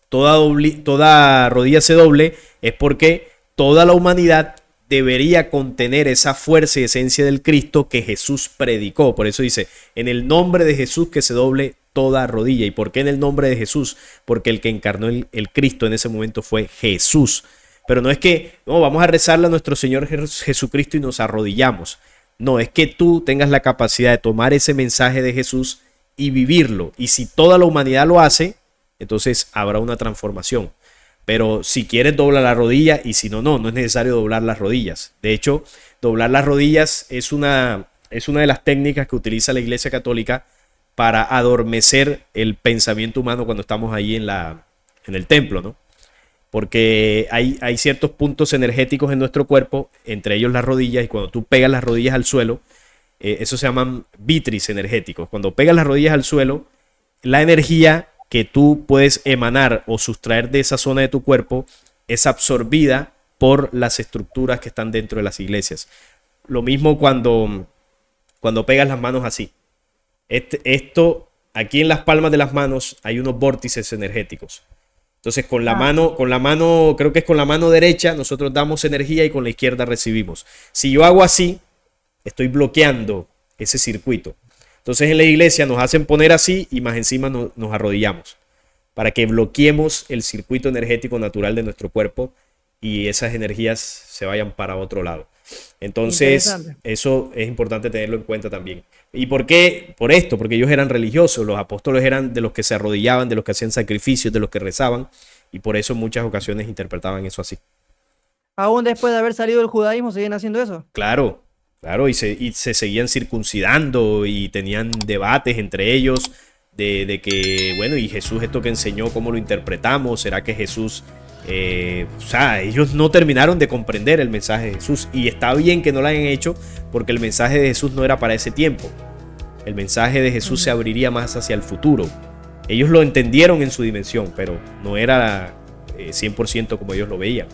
A: toda rodilla se doble, es porque toda la humanidad debería contener esa fuerza y esencia del Cristo que Jesús predicó. Por eso dice, en el nombre de Jesús que se doble toda rodilla. ¿Y por qué en el nombre de Jesús? Porque el que encarnó el Cristo en ese momento fue Jesús. Pero no es que no, vamos a rezarle a nuestro Señor Jesucristo y nos arrodillamos. No, es que tú tengas la capacidad de tomar ese mensaje de Jesús y vivirlo. Y si toda la humanidad lo hace, entonces habrá una transformación. Pero si quieres, dobla la rodilla, y si no, no es necesario doblar las rodillas. De hecho, doblar las rodillas es una de las técnicas que utiliza la Iglesia Católica para adormecer el pensamiento humano cuando estamos ahí en el templo, ¿no? Porque hay ciertos puntos energéticos en nuestro cuerpo, entre ellos las rodillas, y cuando tú pegas las rodillas al suelo, eso se llaman vitris energéticos. Cuando pegas las rodillas al suelo, la energía que tú puedes emanar o sustraer de esa zona de tu cuerpo es absorbida por las estructuras que están dentro de las iglesias. Lo mismo cuando pegas las manos así. aquí en las palmas de las manos hay unos vórtices energéticos. Entonces con la
C: Ah,
A: mano, creo que es con la mano derecha, nosotros damos energía y con la izquierda recibimos. Si yo hago así, estoy bloqueando ese circuito. Entonces en la iglesia nos hacen poner así y más encima nos arrodillamos para que bloqueemos el circuito energético natural de nuestro cuerpo y esas energías se vayan para otro lado. Entonces,
B: Interesante.
A: eso es importante tenerlo en cuenta también. ¿Y por qué? Por esto, porque ellos eran religiosos, los apóstoles eran de los que se arrodillaban, de los que hacían sacrificios, de los que rezaban, y por eso en muchas ocasiones interpretaban eso así.
B: Aún después de haber salido del judaísmo, ¿siguen haciendo eso?
A: Claro, claro, y se seguían circuncidando y tenían debates entre ellos de que, bueno, y Jesús esto que enseñó, ¿cómo lo interpretamos? ¿Será que Jesús... o sea, ellos no terminaron de comprender el mensaje de Jesús y está bien que no lo hayan hecho porque el mensaje de Jesús no era para ese tiempo. El mensaje de Jesús se
B: Ujú.
A: abriría más hacia el futuro. Ellos lo entendieron en su dimensión, pero no era 100% como ellos lo veían.